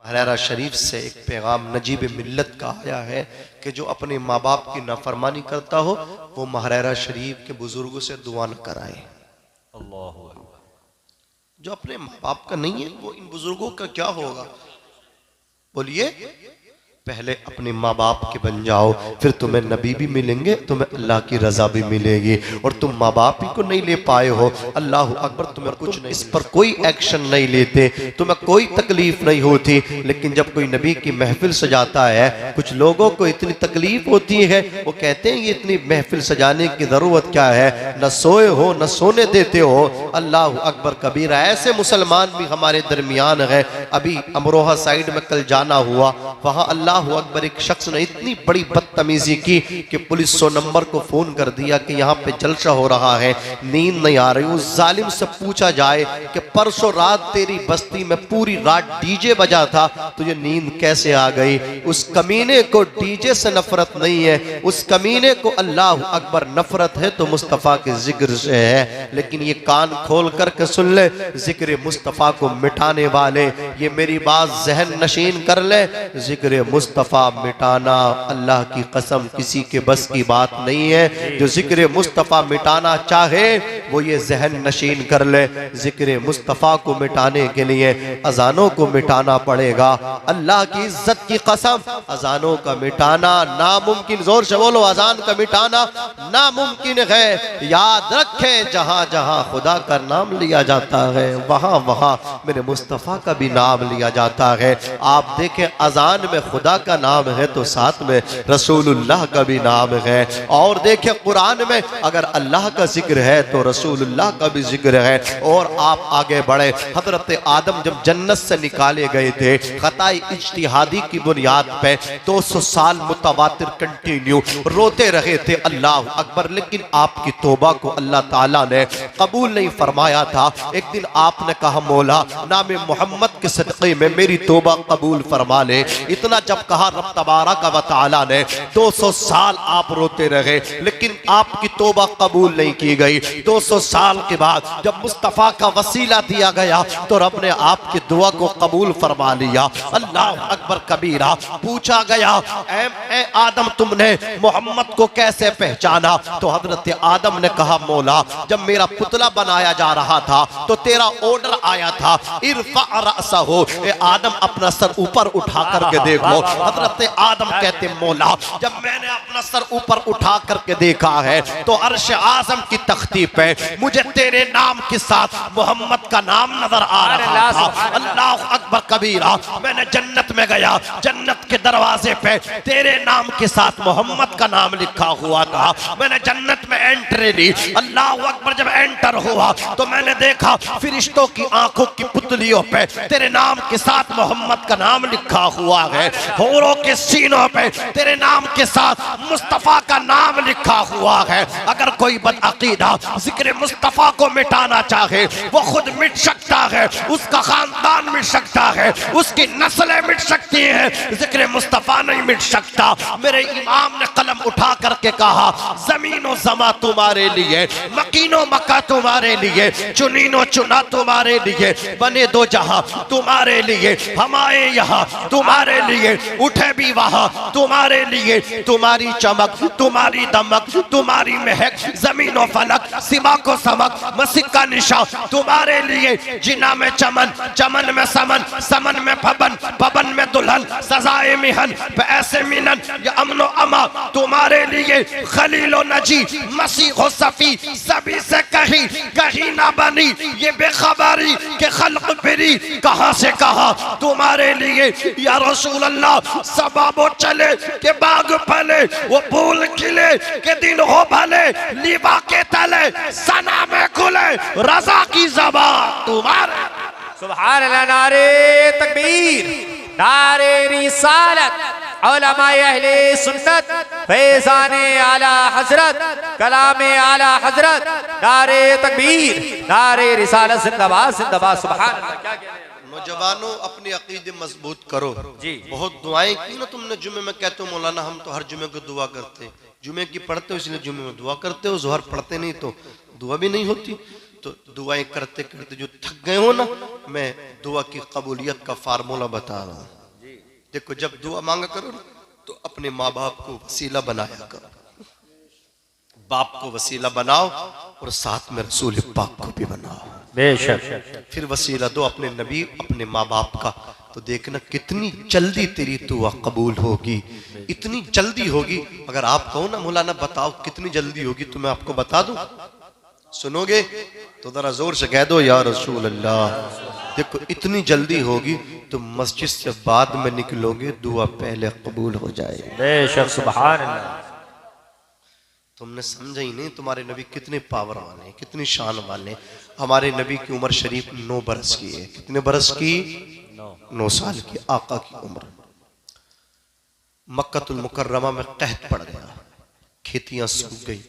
Herrera शरीफ से एक पैगाम नजीब मिल्लत का आया है कि जो अपने माँ बाप की नाफरमानी करता हो वो महरेरा शरीफ के बुजुर्गों से दुआ न कराए। अल्लाह जो अपने माँ बाप का नहीं है वो इन बुजुर्गों का क्या होगा? बोलिए, पहले अपने माँ बाप के बन जाओ, फिर तुम्हें नबी भी मिलेंगे, तुम्हें अल्लाह की रजा भी मिलेगी। और तुम माँ बाप ही को नहीं ले पाए हो, अल्लाह अकबर, तुम्हें कुछ नहीं, इस पर कोई एक्शन नहीं लेते, तुम्हें कोई तकलीफ नहीं होती। लेकिन जब कोई नबी की महफिल सजाता है, कुछ लोगों को इतनी तकलीफ होती है, वो कहते हैं ये इतनी महफिल सजाने की जरूरत क्या है, न सोए हो न सोने देते हो। अल्लाह अकबर कबीरा। ऐसे मुसलमान भी हमारे दरमियान है। अभी अमरोहा साइड में कल जाना हुआ, वहां अल्लाह अकबर एक शख्स ने इतनी बड़ी बदतमीजी की कि पुलिस 100 नंबर को फोन कर दिया कि यहाँ पे जलसा हो रहा है, नींद नहीं आ रही। उस जालिम से पूछा जाए कि परसों रात तेरी बस्ती में पूरी रात डीजे बजा था, तुझे नींद कैसे आ गई? उस कमीने को डीजे से नफरत नहीं है, उस कमीने को अल्लाह अकबर नफरत है तो मुस्तफ़ा के जिक्र से है। लेकिन ये कान खोल करके सुन ले, जिक्र मुस्तफ़ा को मिटाने वाले, ये मेरी बात जहन नशीन कर ले, जिक्र मुस्तफ़ा मिटाना अल्लाह की कसम किसी के बस की बात नहीं है। जो जिक्र मुस्तफ़ा मिटाना चाहे वो ये जहन नशीन कर ले, जिक्र मुस्तफ़ा को मिटाने के लिए अजानों को मिटाना पड़ेगा। अल्लाह की इज्जत की कसम, अजानों का मिटाना नामुमकिन, जोर से बोलो, अजान का मिटाना नामुमकिन है। याद रखे, जहां जहां खुदा का नाम लिया जाता है वहां वहां मेरे मुस्तफ़ा का भी नाम लिया जाता है। आप देखें, अजान में खुदा का नाम है तो साथ में रसूलुल्लाह का भी नाम है। और देखिए कुरान में अगर अल्लाह का जिक्र है तो रसूलुल्लाह का भी जिक्र है। और आप आगे बढ़े, हजरत आदम जब जन्नत से निकाले गए थे खताई इज्तिहादी की बुनियाद पे 200 साल मुतवातिर कंटिन्यू रोते रहे थे, अल्लाह अकबर। लेकिन आपकी तौबा को अल्लाह ताला ने कबूल नहीं फरमाया था। एक दिन आपने कहा, मौला नाम मोहम्मद के सदक़े में मेरी तौबा कबूल फरमा ले। इतना जब कहा रब तबारक व तआला ने, 200 साल आप रोते रहे लेकिन आपकी तौबा कबूल नहीं की गई। 200 साल के बाद जब मुस्तफ़ा का वसीला दिया गया तो रब ने आपकी दुआ को कबूल फरमा लिया। अल्लाह अकबर कबीरा। पूछा गया, ए आदम तुमने मोहम्मद को कैसे पहचाना? तो हजरत आदम ने कहा, मौला जब मेरा पुतला बनाया जा रहा था तो तेरा ऑर्डर आया था, इरफा रअसहु, ए आदम अपना सर ऊपर उठा करके देखो। हजरत आदम कहते, मौला जब मैंने अपना सर ऊपर उठा करके देखा है तो अर्श आज़म की तख्ती पे मुझे तेरे नाम के साथ मोहम्मद का नाम नजर आ रहा था। अल्लाह अकबर कबीरा। मैंने जन्नत में गया, जन्नत के दरवाजे पे तेरे नाम के साथ मोहम्मद का नाम लिखा हुआ था। मैंने जन्नत में एंट्री ली, अल्लाह अकबर। जब एंटर हुआ तो मैंने देखा फरिश्तों की आंखों की पुतलियों पे तेरे नाम के साथ मोहम्मद का नाम लिखा हुआ है। हौरों के सीनों पे तेरे नाम के साथ मुस्तफ़ा का नाम लिखा हुआ है। अगर कोई बदअकीदा जिक्र मुस्तफ़ा को मिटाना चाहे वो खुद मिट सकता है, उसका खानदान मिट सकता है, उसकी नस्लें मिट सकती हैं, जिक्र मुस्तफ़ा नहीं मिट सकता। मेरे इमाम ने कलम उठा करके कहा, जमीनो जमा तुम्हारे लिए, मकीनो मक्का तुम्हारे लिए, चुनीनो चुना तुम्हारे लिए, बने दो जहां तुम्हारे लिए, हमारे यहाँ तुम्हारे लिए, उठे भी वहां तुम्हारे लिए। तुम्हारी चमक, तुम्हारी दमक, तुम्हारी महक, जमीन और फलक, सिमा को समक, मस्जिद का निशा तुम्हारे लिए। जिना में चमन, चमन में समन, समन में फबन, फबन में दुल्हन, सजाए मिहन, ऐसे मिनन, ये अमनो अमा तुम्हारे लिए। खलीलो नजी, मसीह हो सफी, सभी से कहीं कहीं ना बनी ये बेखबरी के खल्क फिरी, कहां से कहा तुम्हारे लिए। या रसूल अल्लाह सबाबो चले के बाग फले, वो फूल खिले के दिन हो भले, लिबा के तले सना में खुले, रजा की ज़बां तुम्हारे। सुभान अल्लाह। नारे तकबीर, नारे रिसालत, उलमाए अहले सुन्नत, फैज़ाने आला हजरत, कलामे आला हजरत, नारे तकबीर, नारे रिसालत, जिंदाबाद जिंदाबाद। सुभान अल्लाह। क्या कह रहे हैं नौजवानों, अपने अकीदे मजबूत करो जी। बहुत दुआएं की ना तुमने जुमे में। कहते हो मौलाना हम तो हर जुमे को दुआ करते, जुमे की पढ़ते हो इसलिए जुमे में दुआ करते हो, जोहर पढ़ते नहीं तो दुआ भी नहीं होती। तो दुआएं करते करते जो थक गए हो ना, मैं दुआ की कबूलियत का फार्मूला बता रहा हूं। देखो, जब दुआ मांगा करो ना, तो अपने माँ बाप को वसीला बनाया करो, बाप को वसीला बनाओ और साथ में रसूल पाक को भी बनाओ। बेशक। फिर वसीला दो अपने नबी, अपने माँ बाप का, तो देखना कितनी जल्दी तेरी दुआ कबूल होगी, इतनी जल्दी होगी। अगर आप कहो ना मौलाना बताओ कितनी जल्दी होगी, तो मैं आपको बता दूं, सुनोगे तो जरा जोर से कह दो या रसूल अल्लाह। देखो इतनी जल्दी होगी, तो मस्जिद से बाद में निकलोगे दुआ पहले कबूल हो जाएगी। बेशक, सुभान अल्लाह। तुमने समझा ही नहीं तुम्हारे नबी कितने पावर वाले, कितनी शान वाले। हमारे नबी की उम्र शरीफ 9 बरस की है। कितने बरस की? 9 साल की आका की उम्र। मक्कतुल मुकर्रमा में कहत पड़ गया, खेतियां सूख गई,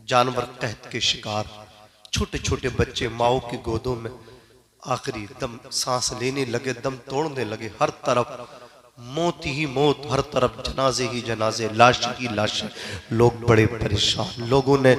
जानवर कहत के शिकार, छोटे छोटे बच्चे माओ की गोदों में आखिरी दम सांस लेने लगे, दम तोड़ने लगे। हर तरफ मौत ही मौत, हर तरफ जनाजे ही जनाजे, लाश ही लाश। लोग बड़े परेशान। लोगों ने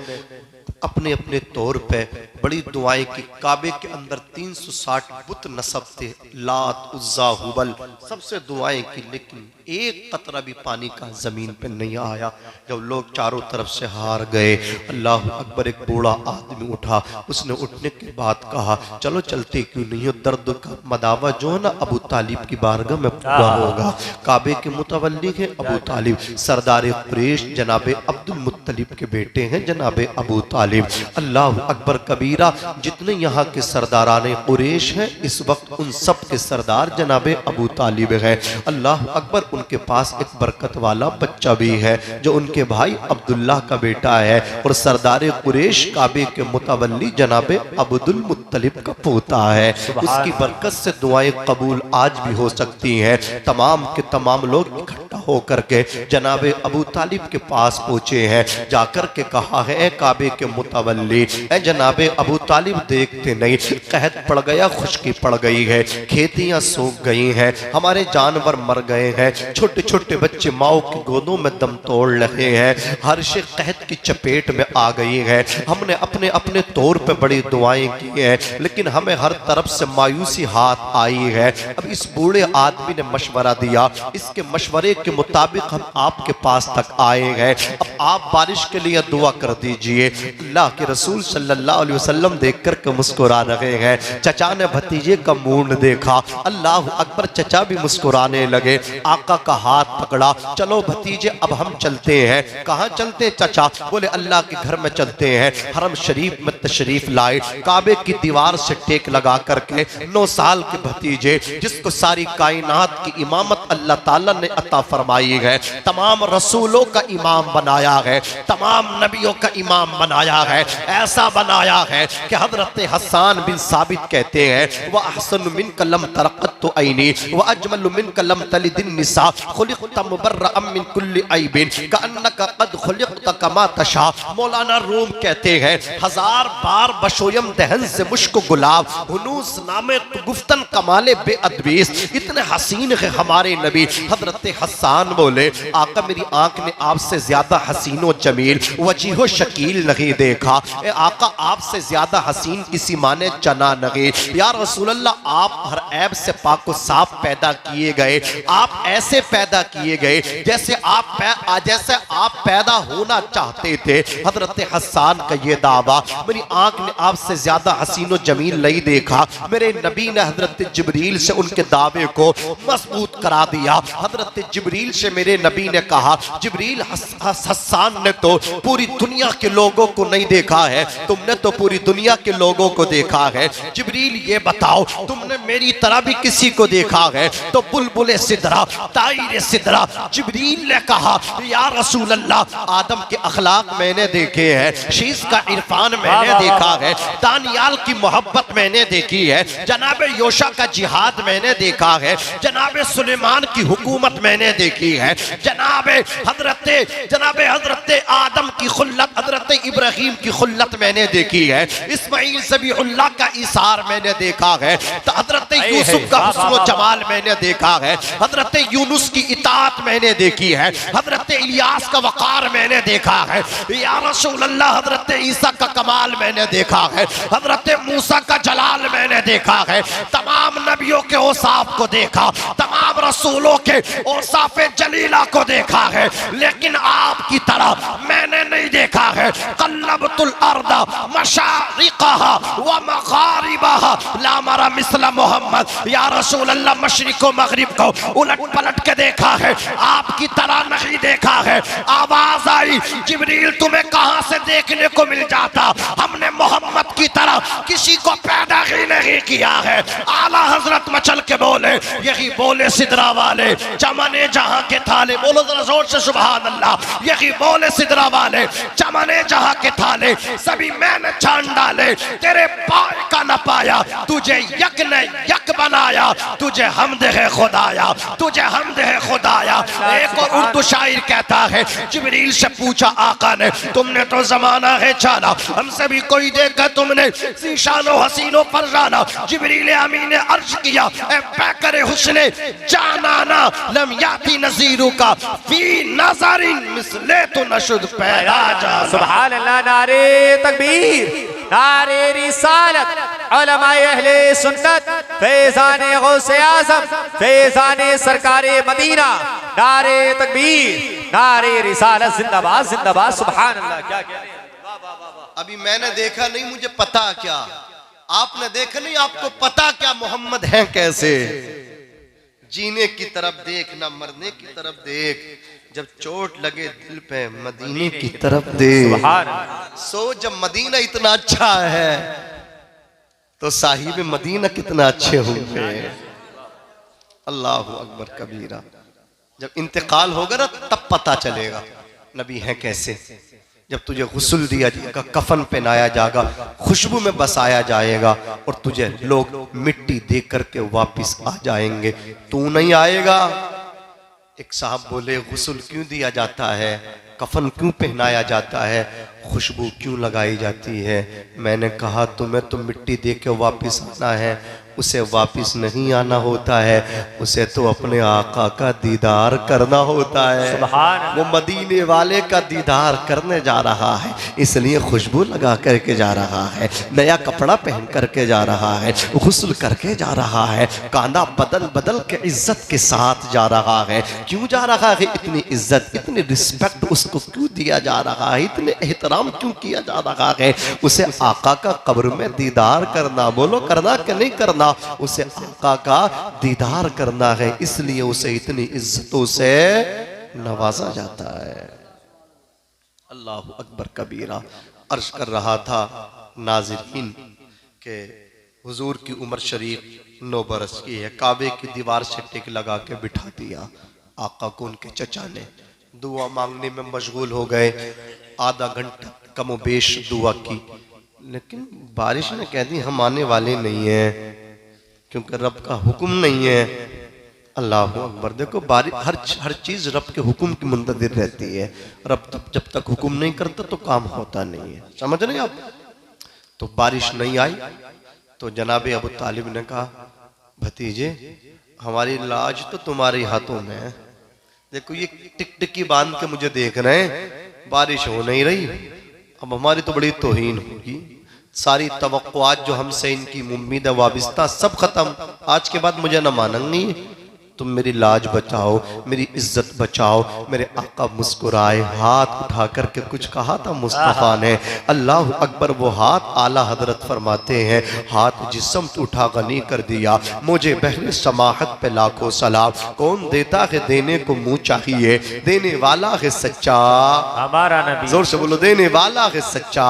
अपने अपने तौर पे बड़ी दुआएं की। काबे के अंदर 360 बुत नसब थे, लात उज्जा हुबल, सबसे दुआएं की, लेकिन एक कतरा भी पानी का जमीन पे नहीं आया। जब लोग चारों तरफ से हार गए, अल्लाह अकबर, एक बूढ़ा आदमी उठा। उसने उठने के बाद कहा, चलो चलते क्यों नहीं हो, दर्द का मदावा जो है ना अबू तालिब की बारगाह में पूरा होगा। काबे के मुतवल्ली है अबू तालिब, सरदार कुरैश जनाबे अब्दुल मुत्तलिब के बेटे हैं जनाबे अबू तालिब। अल्लाह अकबर कबीरा। जितने यहाँ के सरदाराने कुरैश हैं, इस वक्त उन सब के सरदार जनाबे अबू तालिब है। अल्लाह अकबर। उनके पास एक बरकत वाला बच्चा भी है, जो उनके भाई अब्दुल्लाह का बेटा है, और सरदार कुरैश काबे के मुतवल्ली जनाबे अब्दुल मुत्तलिब का पोता है। उसकी बरकत से दुआएं कबूल आज भी हो सकती हैं। तमाम के तमाम लोग इकट्ठा होकर के जनाबे अबू तालिब के पास पहुंचे हैं। जाकर के कहा है, काबे के मुतवल्ली ए जनाबे अबू तालिब, देखते नहीं, कहत पड़ गया, खुशकी पड़ गई है, खेतियां सूख गई हैं, हमारे जानवर मर गए हैं, छोटे छोटे बच्चे माओ की गोदों में दम तोड़ रहे हैं, हर शे कहत की चपेट में आ गई है। हमने अपने अपने तौर पे बड़ी दुआएं की हैं, लेकिन हमें हर तरफ से मायूसी हाथ आई है। अब इस बूढ़े आदमी ने मशवरा दिया, इसके मशवरे के मुताबिक हम आपके पास तक आए हैं। अब आप बारिश के लिए दुआ कर दीजिए। अल्लाह के रसूल सल्लल्लाहु अलैहि वसल्लम देख कर के मुस्कुरा रहे हैं। चचा ने भतीजे का मुंह देखा, अल्लाह अकबर, चचा भी मुस्कुराने लगे। आका का हाथ पकड़ा, चलो भतीजे अब हम चलते हैं। कहाँ चलते चचा? बोले अल्लाह के घर में चलते हैं। हरम शरीफ में तशरीफ लाए, काबे की दीवार से टेक लगा करके 9 साल के भतीजे, जिसको सारी कायनात की इमामत अल्लाह ताला ने अता फरमाई है, तमाम रसूलों का इमाम बनाया है, तमाम नबियों का इमाम बनाया है, ऐसा बनाया है कि हजरत हसन बिन साबित कहते हैं, वह अहसन मिन कलम तरक़त ऐनी व अजमल मिन कलम तलिदिन निसा खुलिक़त मुबर्रअम मिन कुल्ली ऐबिन कअन्नका क़द खुलिक़त कमा तशा। मौलाना रूम कहते हैं, 1000 बार बशोयम दहन से मुश्क गुलाब हुनूस नामे गुफ्तन कमाले बेअदबीस। इतने हसीन है हमारे नबी। हजरत हसन बोले, आका मेरी आंख ने आपसे ज्यादा हसीनो जमील वजीहो शकील नहीं देखा। ए आका, आपसे ज्यादा हसीन किसी माने चना नहीं। या रसूल अल्लाह, आप हर ऐब से पाक साफ पैदा किए गए, आप ऐसे पैदा किए गए जैसे आप पैदा होना चाहते थे। हजरत हसन का ये दावा, मेरी आंख ने आपसे ज्यादा हसीनो जमील नहीं देखा। मेरे नबी ने हजरत जिब्रील से उनके दावे को मजबूत करा दिया। हजरत जिब्रील से मेरे नबी ने कहा, जिब्रील, हसन ने तो पूरी दुनिया के लोगों को नहीं देखा है, तुमने तो पूरी दुनिया के लोगों को देखा है। जिब्रील, ये बताओ, तुमने मेरी तरह भी किसी को देखा है? तो बुलबुले सिदरा, ताइरे सिदरा। जिब्रील ने कहा, या रसूल अल्लाह, आदम के अखलाक मैंने देखे हैं, शीश का इरफान मैंने देखा है, दानियाल की मोहब्बत मैंने देखी है, जनाबे योशा का जिहाद मैंने देखा है, जनाबे सुलेमान की हुकूमत मैंने देखी है, जनाबे हजरत आदम की खुल्लत, हजरत इब्राहिम की खुल्लत मैंने देखी है, इस्माइल ज़बीहुल्लाह का इसार मैंने देखा है, तो हजरत यूसुफ का हुस्न जमाल मैंने देखा है, हजरत यूनुस की इताअत मैंने देखी है, हजरत इलियास का वकार मैंने देखा है, या रसूल अल्लाह हजरत ईसा का कमाल मैंने देखा है, हजरत मूसा का जलाल मैंने देखा है, तमाम नबियों के औसाफ को देखा, तमाम रसूलों के औसाफ जलीला को देखा है, लेकिन आपकी तरह मैंने नहीं देखा है। कल्लबतुल अर्दा मशारिक़हा व मग़ारिबहा ला मरा मिस्ल मोहम्मद, या रसूल अल्लाह मशरिक़ व मग़रिब को उलट पलट के देखा है, आपकी तरह नहीं देखा है। आवाज आई, जिब्रील तुम्हें कहां से देखने को मिल जाता, हमने मोहम्मद की तरह किसी को पैदा ही नहीं किया है। आला हजरत मचल के बोले, यही बोले सिदरा वाले, चमने जहां के थाले, बोलो जरा जोर से सुभान अल्लाह, यही बोले सिदरा वाले, चमने जहां के थाले सभी मैंने छान डाले, तेरे पाए का न पाया, तुझे यक ने यक बनाया, तुझे हमद है खुदाया, तुझे हमद है खुदाया। एक और उर्दू शायर कहता है, जिब्रील से पूछा आका ने, तुमने तो जमाना है जाना, हमसे भी कोई देखा तुमने शीशानो हसीनो पर जाना। जिब्रील अमीन ने अर्ज किया, ए पैकर हुस्ने जानाना लम याती नज़ीरू का फी नज़रिन मिसले तो नशुद पैदा जा। सुभान अल्लाह, नारे तकबीर, नारे रिसालत, उलमाए अहले सुन्नत, फैज़ाने गौसे आज़म, फैज़ाने सरकारे मदीना, नारे तकबीर, नारे रिसालत, जिंदाबाद जिंदाबाद, सुभान अल्लाह। क्या कहते हैं? अभी मैंने देखा नहीं, मुझे पता क्या, आपने देखा नहीं, आपको पता क्या मोहम्मद हैं कैसे। जीने की तरफ देख, ना मरने की तरफ देख, जब चोट लगे दिल पे मदीने की तरफ देख। सोच, जब मदीना इतना अच्छा है तो साहिब मदीना कितना अच्छे होंगे। अल्लाहु अकबर कबीरा। जब इंतकाल होगा ना तब पता चलेगा नबी हैं कैसे। जब तुझे गुस्ल दिया जाएगा, कफन पहनाया जाएगा, खुशबू में बसाया जाएगा और तुझे लोग मिट्टी दे करके वापिस आ जाएंगे, तू नहीं आएगा। एक साहब बोले, गुस्ल क्यों दिया जाता है, कफन क्यों पहनाया जाता है, खुशबू क्यों लगाई जाती है? मैंने कहा तुम्हें तो मिट्टी दे के वापिस आना है, उसे वापिस नहीं आना होता है, उसे तो अपने आका का दीदार करना होता है। वो मदीने वाले का दीदार करने जा रहा है, इसलिए खुशबू लगा करके जा रहा है, नया कपड़ा पहन करके जा रहा है, गुस्ल करके जा रहा है, कांधा बदल बदल के इज्जत के साथ जा रहा है। क्यों जा रहा है? इतनी इज्जत, इतनी रिस्पेक्ट उसको क्यों दिया जा रहा है, इतने एहतराम क्यों किया जा रहा है? उसे आका का कब्र में दीदार करना, बोलो करना कि नहीं करना? उसे आका का दीदार करना है, इसलिए उसे इतनी इज्जतों से नवाजा जाता है। अल्लाहु अकबर कबीरा। अर्ज कर रहा था नाज़रीन के हुजूर की उम्र शरीफ 9 बरस की है, काबे की दीवार से टिक लगा के बिठा दिया आका को उनके चचा ने। दुआ मांगने में मशगूल हो गए, आधा घंटा कमो बेश दुआ की, लेकिन बारिश ने कह दी हम आने वाले नहीं हैं, क्योंकि रब का हुक्म नहीं है। अल्लाह अकबर। देखो बारिश, हर चीज रब के हुक्म की मुंतज़िर रहती है। रब जब तक हुक्म नहीं करता तो काम होता नहीं है, समझ रहे आप? तो बारिश नहीं आई तो जनाब अबू तालिब ने कहा, भतीजे हमारी लाज तो तुम्हारे हाथों में है। देखो ये टिकटिकी बांध के मुझे देख रहे हैं, बारिश हो नहीं रही, अब हमारी तो बड़ी तौहीन होगी। सारी तवक्कुआत जो हमसे इनकी उम्मीद वाबिस्ता सब खत्म, आज के बाद मुझे न मानेंगी। तुम मेरी लाज बचाओ, मेरी इज्जत बचाओ। मेरे आका मुस्कुराए, हाथ उठा करके कुछ कहा था मुस्तफ़ा ने। अल्लाह अकबर। वो हाथ आला हजरत फरमाते हैं, हाथ जिस्म उठा गनी कर दिया, मुझे बहरे समाहत पे लाखों सलाम। कौन देता है देने को मुँह चाहिए, देने वाला है सच्चा हमारा नबी। जोर से बोलो, देने वाला है सच्चा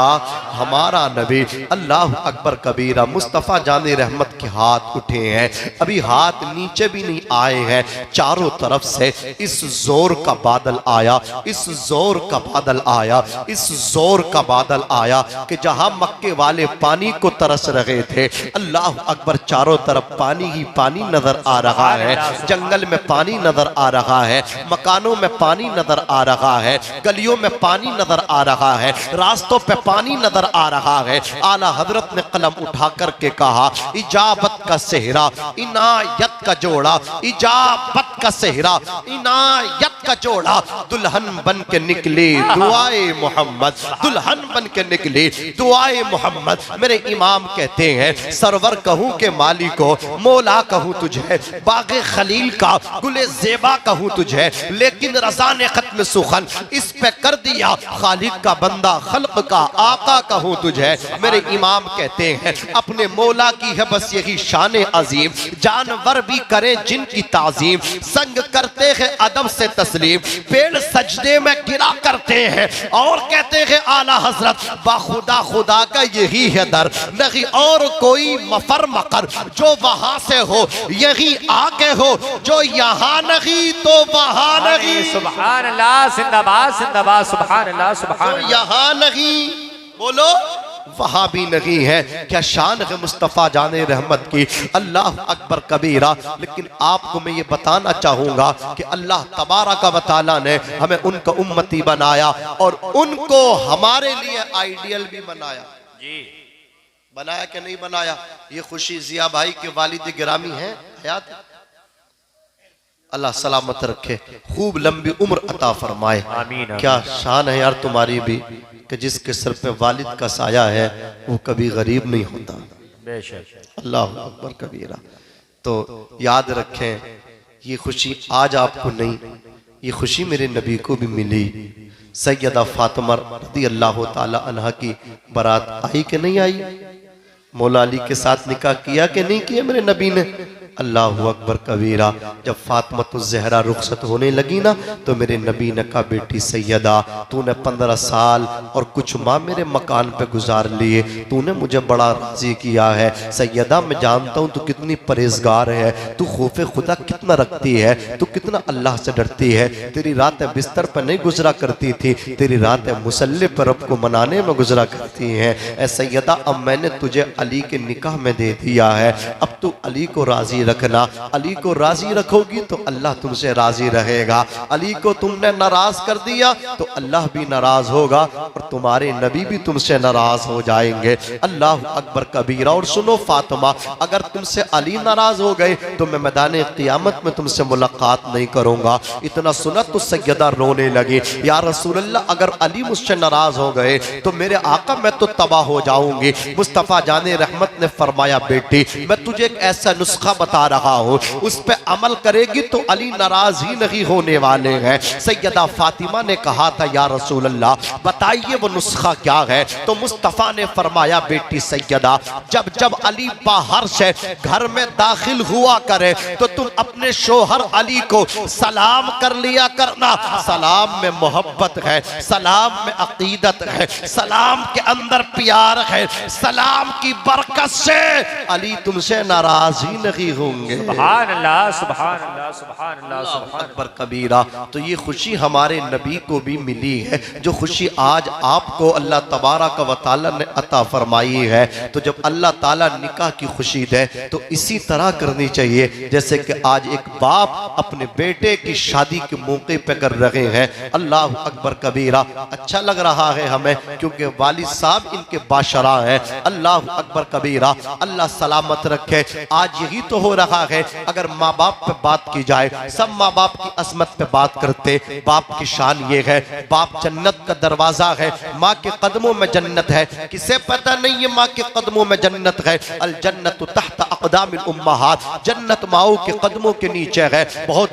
हमारा नबी। अल्लाह अकबर कबीरा। मुस्तफ़ा जाने रहमत के हाथ उठे हैं, अभी हाथ नीचे भी नहीं आए हैं, चारों तरफ से इस जोर का बादल आया, इस जोर का बादल आया, इस जोर का बादल आया कि जहां मक्के वाले पानी को तरस रहे थे, अल्लाह अकबर, चारों तरफ पानी ही पानी नजर आ रहा है। जंगल में पानी नजर आ रहा है, मकानों में पानी नजर आ रहा है, गलियों में पानी नजर आ रहा है, रास्तों पे पानी नजर आ रहा है। आला हजरत ने कलम उठा करके कहा, इजाबत का सेहरा, इनायत का जोड़ा, इजाबत का सेहरा, इनायत का जोड़ा, दुल्हन बन के निकली दुआए मोहम्मद, दुल्हन बन के निकली दुआए मोहम्मद। मेरे इमाम कहते हैं सरवर कहूँ के माली को, मौला कहूँ तुझे, बागे खलील का गुले ज़ेबा कहूँ तुझे, लेकिन रज़ा ने खत्म सुखन इस पे कर दिया, खालिक का बंदा खल्क का आका कहूँ तुझे। मेरे इमाम कहते हैं अपने मौला की है बस यही शान अजीम, जानवर भी करें जिनकी ताजीम, संग करते हैं अदब से तस्लीम, पेड़ सजदे में गिरा करते हैं और कहते हैं आला हजरत बाखुदा खुदा का यही है दर, नहीं और कोई मफर मकर जो वहां से हो, यही आके हो जो यहाँ नहीं तो वहां नहीं। सुभान अल्लाह, जिंदाबाद जिंदाबाद, सुभान अल्लाह सुभान तो यहाँ नहीं बोलो वहां भी नहीं है। क्या शान है मुस्तफ़ा जाने रहमत की, अल्लाह अकबर कबीरा। लेकिन आपको मैं ये बताना चाहूंगा कि अल्लाह तबारक व तआला ने हमें उनका उम्मती बनाया और उनको हमारे लिए आइडियल भी बनाया। जी बनाया कि नहीं बनाया? ये खुशी जिया भाई के वालिद गिरामी हैं, हयात है। अल्लाह सलामत रखे, खूब लंबी उम्र अता फरमाए। आमीन। क्या शान है यार तुम्हारी भी कि जिसके सर पे वालिद का साया है वो कभी गरीब नहीं होता। बेशक। अल्लाह अकबर कबीरा। तो याद रखें ये खुशी आज आपको नहीं, ये खुशी मेरे नबी को भी मिली। सैयदा फातिमा रज़ी अल्लाह ताला अन्हा की बारात आई कि नहीं आई? मौला अली के साथ निकाह किया कि नहीं किया मेरे नबी ने? अल्लाह अकबर कबीरा। जब फातिमा ज़हरा रुखसत होने लगी ना तो मेरे नबी ने कहा बेटी सैयदा तूने 15 साल और कुछ माह मेरे मकान पे गुजार लिए, तूने मुझे बड़ा राजी किया है। सैयदा मैं जानता हूँ तू कितनी परहेजगार है, तू खौफ खुदा कितना रखती है, तू कितना अल्लाह से डरती है। तेरी रातें बिस्तर पर नहीं गुजरा करती थी, तेरी रातें मुसल्ले पर रब को मनाने में गुजरा करती हैं। ऐ सैयदा अब मैंने तुझे अली के निकाह में दे दिया है, अब तू अली को राजी रखना। अली को राजी रखोगी तो अल्लाह तुमसे राजी रहेगा, अली को तुमने नाराज कर दिया तो अल्लाह भी नाराज होगा और तुम्हारे नबी भी तुमसे नाराज हो जाएंगे। अल्लाह अकबर कबीरा। और सुनो फातिमा, अगर तुमसे अली नाराज हो गए तो मैं मैदान क़ियामत में तुमसे मुलाकात नहीं करूंगा। इतना सुना तो सैयदा रोने लगी, या रसूल अल्लाह अगर अली मुझसे नाराज हो गए तो मेरे आका मैं तो तबाह हो जाऊंगी। मुस्तफ़ा जाने रहमत ने फरमाया बेटी मैं तुझे एक ऐसा नुस्खा बता रहा हूँ, उस पे अमल करेगी तो अली नाराज ही नहीं होने वाले हैं। सैयदा फातिमा ने कहा था या रसूल अल्लाह बताइए वो नुस्खा क्या है? तो मुस्तफ़ा ने फरमाया बेटी सैयदा जब जब अली बाहर से घर में दाखिल हुआ करे तो तुम अपने शोहर अली को सलाम कर लिया करना। सलाम में मोहब्बत है, सलाम में अकीदत है, सलाम के अंदर प्यार है, सलाम की बरकत से अली तुमसे नाराज ही नहीं होंगे। सुभान अल्लाह सुभान अल्लाह सुभान अल्लाह सुभान अकबर कबीरा। तो ये खुशी हमारे नबी को भी मिली है, जो खुशी आज आपको अल्लाह तबारक व तआला ने अता फरमाई है। तो जब अल्लाह ताला निकाह की खुशी दे तो इसी तरह करनी चाहिए जैसे कि आज एक बाप अपने बेटे की शादी के मौके पे कर रहे हैं। अल्लाह अकबर कबीरा। अच्छा लग रहा है हमें क्योंकि वालिद साहब इनके बाशरा हैं। अल्लाह अकबर कबीरा। अल्लाह सलामत रखे। आज यही तो हो रहा है, अगर माँ बाप पे बात की जाए सब माँ बाप की असमत पे बात करते। बाप की शान ये है, बाप जन्नत का दरवाजा है, माँ के कदमों में जन्नत है। किसे पता नहीं है माँ के कदमों में जन्नत है? अल जन्नत तहत अक़दामिल उम्महात, जन्नत माओ के कदमों के नीचे है। बहुत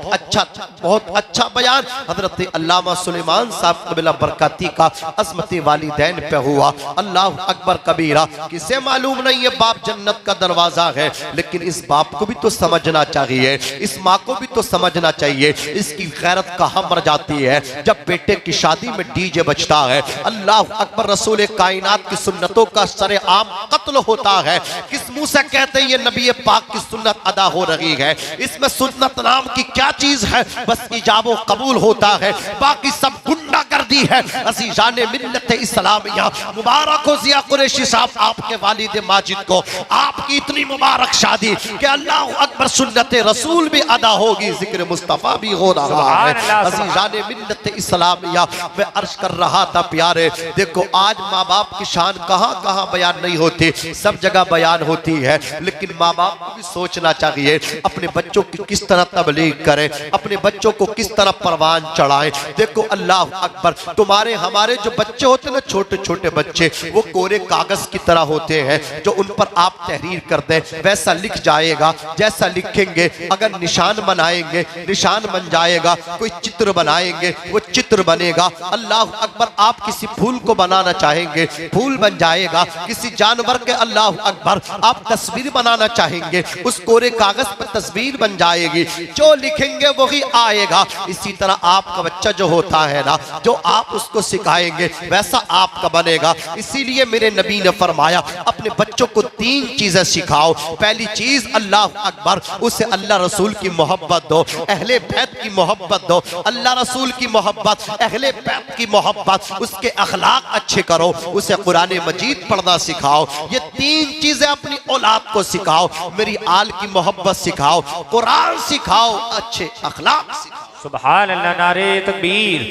अच्छा बयान हजरत अल्लामा सुलेमान साहब क़िबला बरकाती का असमती वालिदैन पे हुआ। अल्लाह अकबर कबीरा। किसे मालूम नहीं है बाप जन्नत का दरवाजा है, लेकिन इस बाप को भी तो समझना चाहिए, इस माँ को भी तो समझना चाहिए इसकी गैरत कहाँ मर जाती है जब बेटे की शादी में डीजे बजता है। अल्लाह अकबर। रसूल कायनात की सुन्नतों का सरेआम कत्ल होता है। किस मुंह से कहते हैं ये नबी पाक की सुन्नत अदा हो रही है? इसमें सुन्नत नाम की क्या चीज है? बस इजाबो कबूल होता है, बाकी सब गुंडागर्दी दी है। अज़ीज़ान मिल्लत इस्लामिया, मुबारक हो ज़िया कुरैशी साहब, आपके वालिद माजिद को आपकी इतनी मुबारक शादी कि अल्लाह अकबर सुन्नत रसूल भी अदा होगी, जिक्र मुस्तफ़ा भी हो रहा है। अज़ीज़ान मिल्लत इस्लामिया, मैं अर्ज कर रहा था प्यारे, देखो आज माँ बाप की शान कहाँ कहाँ बयान नहीं होती, सब जगह बयान होती है, लेकिन माँ बाप को भी सोचना चाहिए अपने बच्चों की किस तरह तबलीग करें, अपने बच्चों को किस तरह परवान चढ़ाएं। देखो अल्लाह अकबर, तुम्हारे हमारे जो बच्चे होते हैं ना, छोटे छोटे बच्चे, वो कोरे कागज की तरह होते हैं, जो उन पर आप तहरीर कर दें वैसा लिख जाएगा, जैसा लिखेंगे। अगर निशान बनाएंगे निशान बन जाएगा, कोई चित्र बनाएंगे वो चित्र बनेगा। अल्लाह अकबर, आप किसी फूल को बनाना चाहेंगे फूल बन जाएगा, किसी जानवर के अल्लाह अकबर आप तस्वीर बनाना चाहेंगे उस कोरे कागज पर तस्वीर बन जाएगी, जो लिखेंगे वही आएगा। इसी तरह आपका बच्चा जो होता है ना, जो आप उसको सिखाएंगे वैसा आपका बनेगा। इसीलिए मेरे नबी ने फरमाया अपने बच्चों को 3 चीजें सिखाओ। पहली चीज अल्लाह अकबर, उसे अल्लाह रसूल की मोहब्बत दो, अहले बैत की मोहब्बत दो, अल्लाह रसूल की मोहब्बत, अहले बैत की मोहब्बत, उसके अखलाक अच्छे करो, उसे कुरान मजीद पढ़ना सिखाओ। ये 3 चीजें अपनी औलाद को सिखाओ। मेरी आल की मोहब्बत सिखाओ, कुरान सिखाओ, अच्छे अखलाक सिखाओ। सुभान अल्लाह, नारे तकबीर,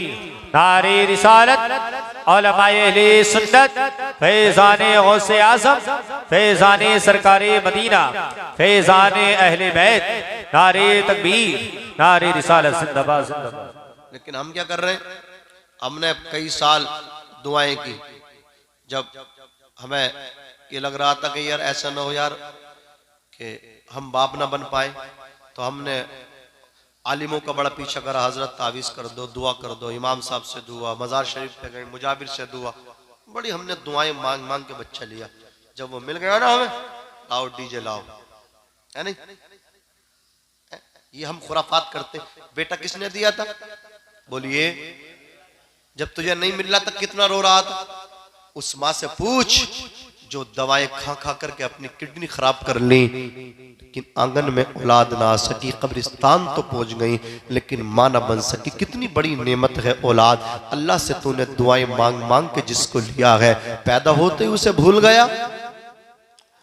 नारे रिसालत, उलमाए अहले सुन्नत, फैज़ाने गौसे आज़म, फैज़ाने सरकारे मदीना, फैज़ाने अहले बैत, नारे तकबीर, नारे रिसालत, जिंदाबाद जिंदाबाद। लेकिन हम क्या कर रहे हैं, हमने कई साल दुआएं की, जब हमें ये लग रहा था कि यार ऐसा ना हो यार कि हम बाप ना बन पाए, तो हमने आलिमों का बड़ा पीछा करा, हजरत तावीज़ कर दो, दुआ कर दो, इमाम साहब से दुआ, मज़ार शरीफ पे गए, मुजाबिर से दुआ, बड़ी हमने दुआएं मांग मांग के बच्चा लिया। जब वो मिल गया ना हमें, लाओ डीजे लाओ, है नहीं, ये हम खुराफात करते। बेटा किसने दिया था, बोलिए, जब तुझे नहीं मिल रहा था कितना रो रहा था, उस माँ से पूछ जो दवाएं खा खा करके अपनी किडनी खराब कर ली, लेकिन आंगन में औलाद ना आ सकी, कब्रिस्तान तो पहुंच गई लेकिन मां ना बन सकी। कितनी बड़ी नेमत है औलाद। अल्लाह से तूने दुआएं मांग मांग के जिसको लिया है, पैदा होते ही उसे भूल गया,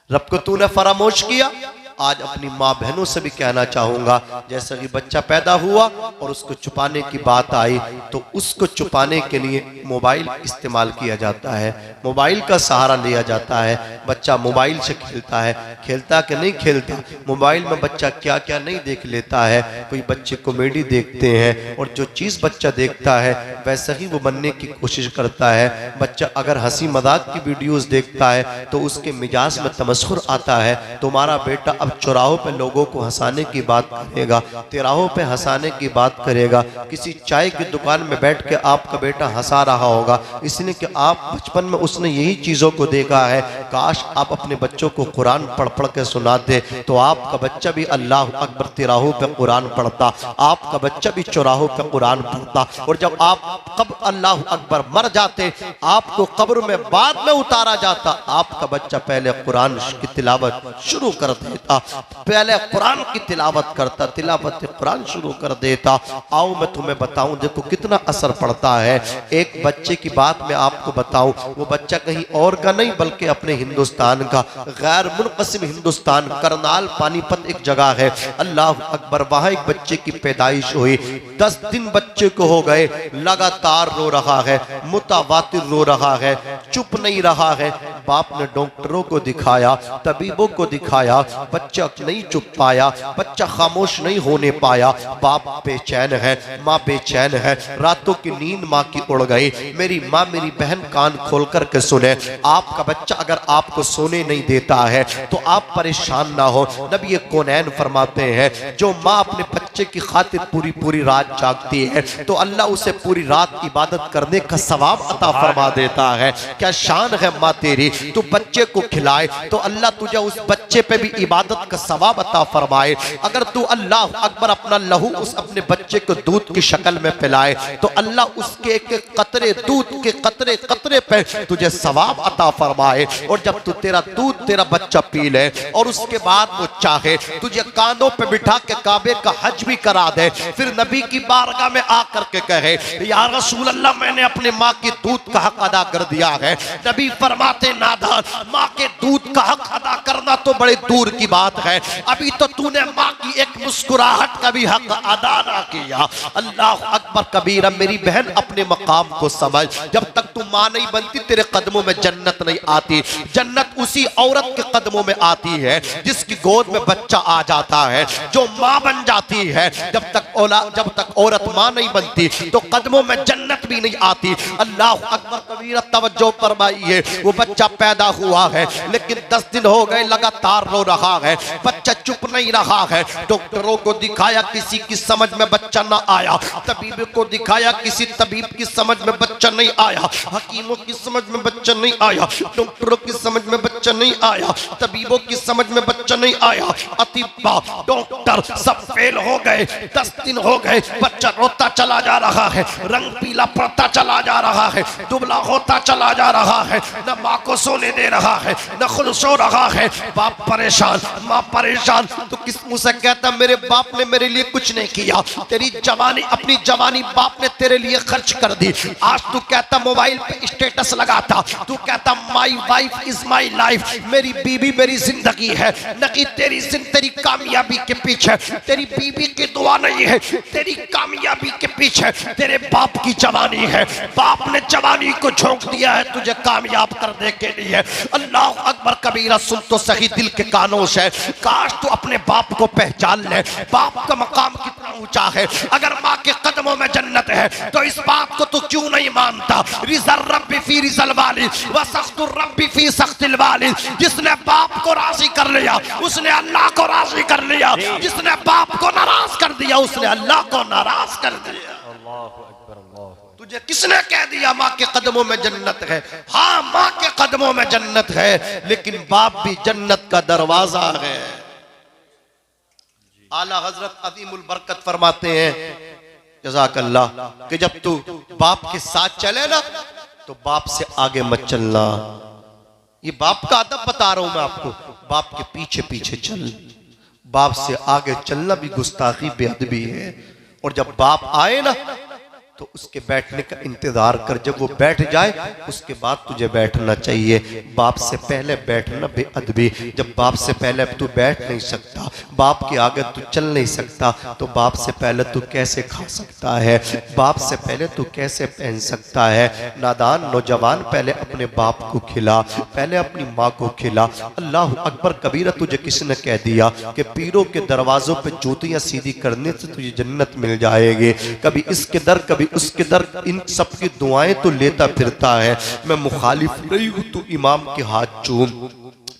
रब को तूने फरामोश किया। आज अपनी माँ बहनों से भी कहना चाहूंगा, जैसा कि बच्चा पैदा हुआ और उसको छुपाने की बात आई, तो उसको छुपाने के लिए मोबाइल इस्तेमाल किया जाता है, मोबाइल का सहारा लिया जाता है। बच्चा मोबाइल से खेलता है, खेलता कि नहीं खेलता, मोबाइल में बच्चा क्या क्या नहीं देख लेता है। कोई बच्चे कॉमेडी देखते हैं और जो चीज़ बच्चा देखता है वैसा ही वो बनने की कोशिश करता है। बच्चा अगर हंसी मजाक की वीडियोस देखता है तो उसके मिजाज में तमस्खुर आता है। तुम्हारा बेटा अब चौराहों पे लोगों को हंसाने की बात करेगा, तिराहों पे हंसाने की बात करेगा, किसी चाय की दुकान में बैठ के आपका बेटा हंसा रहा होगा, इसलिए कि आप बचपन में उसने यही चीज़ों को देखा है। काश आप अपने बच्चों को कुरान पढ़ पढ़ के सुनाते तो आपका बच्चा भी अल्लाह अकबर तिराहों पे कुरान पढ़ता, आपका बच्चा भी चौराहों पे कुरान पढ़ता। और जब आप कब अल्लाह अकबर मर जाते, आपको कब्र में बाद में उतारा जाता, आपका बच्चा पहले कुरान की तिलावत शुरू कर देता, पहले कुरान की तिलावत करता, तिलावत कुरान शुरू कर देता। आओ मैं तुम्हें बताऊं, देखो कितना असर पड़ता है। एक बच्चे की बात मैं आपको बताऊं, वो बच्चा कहीं और का नहीं बल्कि अपने हिंदुस्तान का, गैर मुनक़सिम हिंदुस्तान, करनाल पानीपत एक जगह है, अल्लाह अकबर, वहां एक बच्चे की पैदाइश हुई। 10 दिन बच्चे को हो गए, लगातार रो रहा है, मुतावातिर रो रहा है, चुप नहीं रहा है। बाप ने डॉक्टरों को दिखाया, तबीबों को दिखाया, बच्चा नहीं चुप पाया, बच्चा खामोश नहीं होने पाया। बाप बेचैन है, माँ बेचैन है, रातों की नींद माँ की उड़ गई। मेरी माँ मेरी बहन कान खोल करके सुने, आपका बच्चा अगर आपको सोने नहीं देता है तो आप परेशान ना हो। नबी कौनैन फरमाते हैं जो माँ अपने बच्चे की खातिर पूरी पूरी रात जागती है तो अल्लाह उसे पूरी रात इबादत करने का सवाब अता फरमा देता है। क्या शान है माँ तेरी, तू बच्चे को खिलाए तो अल्लाह तुझे उस बच्चे पे भी इबादत का सवाब अता फरमाए। अगर तू अल्लाह अकबर अपना लहू उस अपने बच्चे को दूध की शक्ल में पिलाए तो अल्लाह उसके एक एक कतरे दूध के कतरे कतरे पे तुझे सवाब अता फरमाए। और जब तू तेरा दूध तेरा बच्चा पी ले और उसके बाद वो चाहे तुझे कांधों पे बिठा के काबे का हज भी करा दे, फिर नबी की बारगाह में आकर के कहे या रसूल अल्लाह मैंने अपने माँ के दूध का हक अदा कर दिया है। नबी फरमाते नादान, माँ के दूध का हक अदा करना तो बड़े दूर की बात है, अभी तो तूने माँ की एक मुस्कुराहट का भी हक अदा ना किया। अल्लाह अकबर कबीरा। मेरी बहन अपने मकाम को समझ, जब तक तू माँ नहीं बनती तेरे कदमों में जन्नत नहीं आती। जन्नत उसी औरत के कदमों में आती है जिसकी गोद में बच्चा आ जाता है, जो माँ बन जाती है। जब तक औरत माँ नहीं बनती तो कदमों में जन्नत भी नहीं आती। अल्लाह अकबर कबीरा। तवज्जो फरमाइए, वो बच्चा पैदा हुआ है लेकिन 10 दिन हो गए लगातार रो रहा है, बच्चा चुप नहीं रहा है। डॉक्टरों को दिखाया, किसी की समझ में बच्चा ना आया। तबीब को दिखाया, किसी तबीब की समझ में बच्चा नहीं आया। हकीमों की समझ में बच्चा नहीं आया, डॉक्टरों की समझ में बच्चा नहीं आया, तबीबों की समझ में बच्चा नहीं आया। अतिबा डॉक्टर सब फेल हो गए। 10 दिन हो गए, बच्चा रोता चला जा रहा है, रंग पीला पड़ता चला जा रहा है, दुबला होता चला जा रहा है, न माँ को सोने दे रहा है, न खुद सो रहा है। बाप परेशान, माँ परेशान। तो किस मुंह से कहता मेरे बाप ने मेरे लिए कुछ नहीं किया। तेरी जवानी, अपनी जवानी बाप ने तेरे लिए खर्च कर दी। आज तू कहता मोबाइल पे स्टेटस लगाता, तू कहता my wife is my life, मेरी बीबी मेरी जिंदगी है। न कि तेरी कामयाबी के पीछे तेरी बीबी की दुआ नहीं है, तेरी कामयाबी के पीछे तेरे बाप की जवानी है। बाप ने जवानी को झोंक दिया है तुझे कामयाब करने के लिए। अल्लाह अकबर कबीरा। सुन तो सही दिल के कानों से, काश तू अपने बाप को पहचान ले। बाप का मकाम कितना ऊंचा है। अगर माँ के कदमों में जन्नत है तो इस बात को तू क्यों नहीं मानता। रिज़ल रब्बी फी रिज़ल वालिद व सख्तुर रब्बी फी सख्तिल वालिद। जिसने बाप को राजी कर लिया उसने अल्लाह को राजी कर लिया, जिसने बाप को नाराज कर दिया उसने अल्लाह को नाराज कर दिया। तुझे किसने कह दिया माँ के कदमों में जन्नत है? हाँ, माँ के कदमों में जन्नत है, लेकिन बाप भी जन्नत का दरवाजा है। आला हजरत अदीमुल बरकत फरमाते हैं जज़ाकल्लाह कि जब तू बाप के साथ चले ना तो बाप से आगे मत चलना। ये बाप का अदब बता रहा हूं मैं आपको। बाप के पीछे पीछे चल, बाप से आगे चलना भी गुस्ताखी बेअदबी है। और जब बाप आए ना तो उसके बैठने का इंतजार कर, जब वो बैठ जाए उसके बाद तुझे बैठना चाहिए। बाप से पहले बैठना बेअदबी। जब बाप से पहले तू बैठ नहीं सकता, बाप के आगे तू चल नहीं सकता, तो बाप से पहले तू कैसे खा सकता है, बाप से पहले तू कैसे पहन सकता है। नादान नौजवान, पहले अपने बाप को खिला, पहले अपनी माँ को खिला। अल्लाह अकबर कबीरा। तुझे किसने कह दिया कि पीरों के दरवाजों पे जूतियां सीधी करने से तुझे जन्नत मिल जाएगी? कभी इसके दर कभी उसके दर, इन सब की दुआएं तो लेता फिरता है। मैं मुखालिफ नहीं हूं, तू इमाम के हाथ चूम,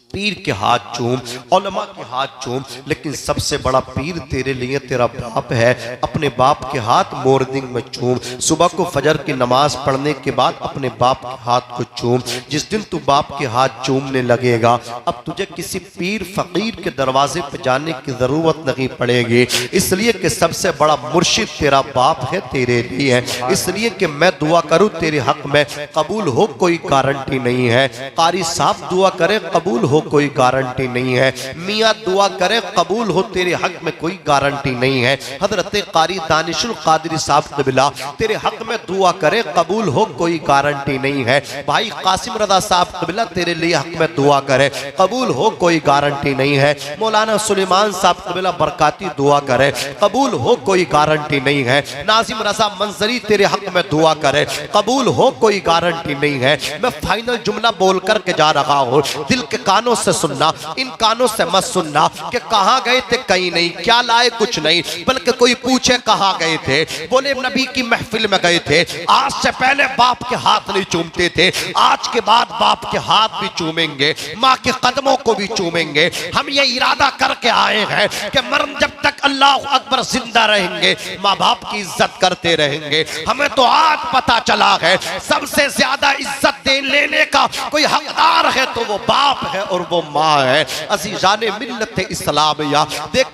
पीर के हाथ चूम, उलमा के हाथ चूम, लेकिन सबसे बड़ा पीर तेरे लिए तेरा बाप है। अपने बाप के हाथ मॉर्निंग में चूम, सुबह को फजर की नमाज पढ़ने के बाद अपने बाप के हाथ को चूम। जिस दिन तू बाप के हाथ चूमने लगेगा अब तुझे किसी पीर फकीर के दरवाजे पर जाने की जरूरत नहीं पड़ेगी, इसलिए कि सबसे बड़ा मुर्शिद तेरा बाप है तेरे लिए। इसलिए कि मैं दुआ करूं तेरे हक में, कबूल हो कोई गारंटी नहीं है। कारी साहब दुआ करे कबूल हो कोई गारंटी नहीं है। मियाँ दुआ करे कबूल हो तेरे हक में कोई गारंटी नहीं है। हजरत कारी दानिशुल कादरी साहब क़िबला तेरे हक में दुआ करे कबूल हो कोई गारंटी नहीं है। भाई कासिम रज़ा साहब क़िबला तेरे लिए हक में दुआ करे कबूल हो कोई गारंटी नहीं है। मौलाना सुलेमान साहब क़िबला बरकाती दुआ करे कबूल हो कोई गारंटी नहीं है। नाजिम रज़ा मंजरी तेरे हक में दुआ करे कबूल हो कोई गारंटी नहीं है। मैं फाइनल जुमला बोल करके जा रहा हूँ, दिल के कानों से सुनना, इन कानों से मत सुनना कि कहाँ गए थे कहीं नहीं, क्या लाए कुछ नहीं, बल्कि कोई पूछे कहाँ गए थे, बोले नबी की महफिल में गए थे। आज से पहले बाप के हाथ नहीं चूमते थे, आज के बाद बाप के हाथ भी चूमेंगे, माँ के कदमों को भी चूमेंगे। हम ये इरादा करके आए हैं कि मरण जब तक अल्लाह अकबर जिंदा रहेंगे माँ बाप की इज्जत करते रहेंगे। हमें तो आज पता चला है सबसे ज्यादा इज्जत लेने का कोई हकदार है तो वो बाप है और वो माँ है। अजीजान मिल्लत इस्लाम या देख,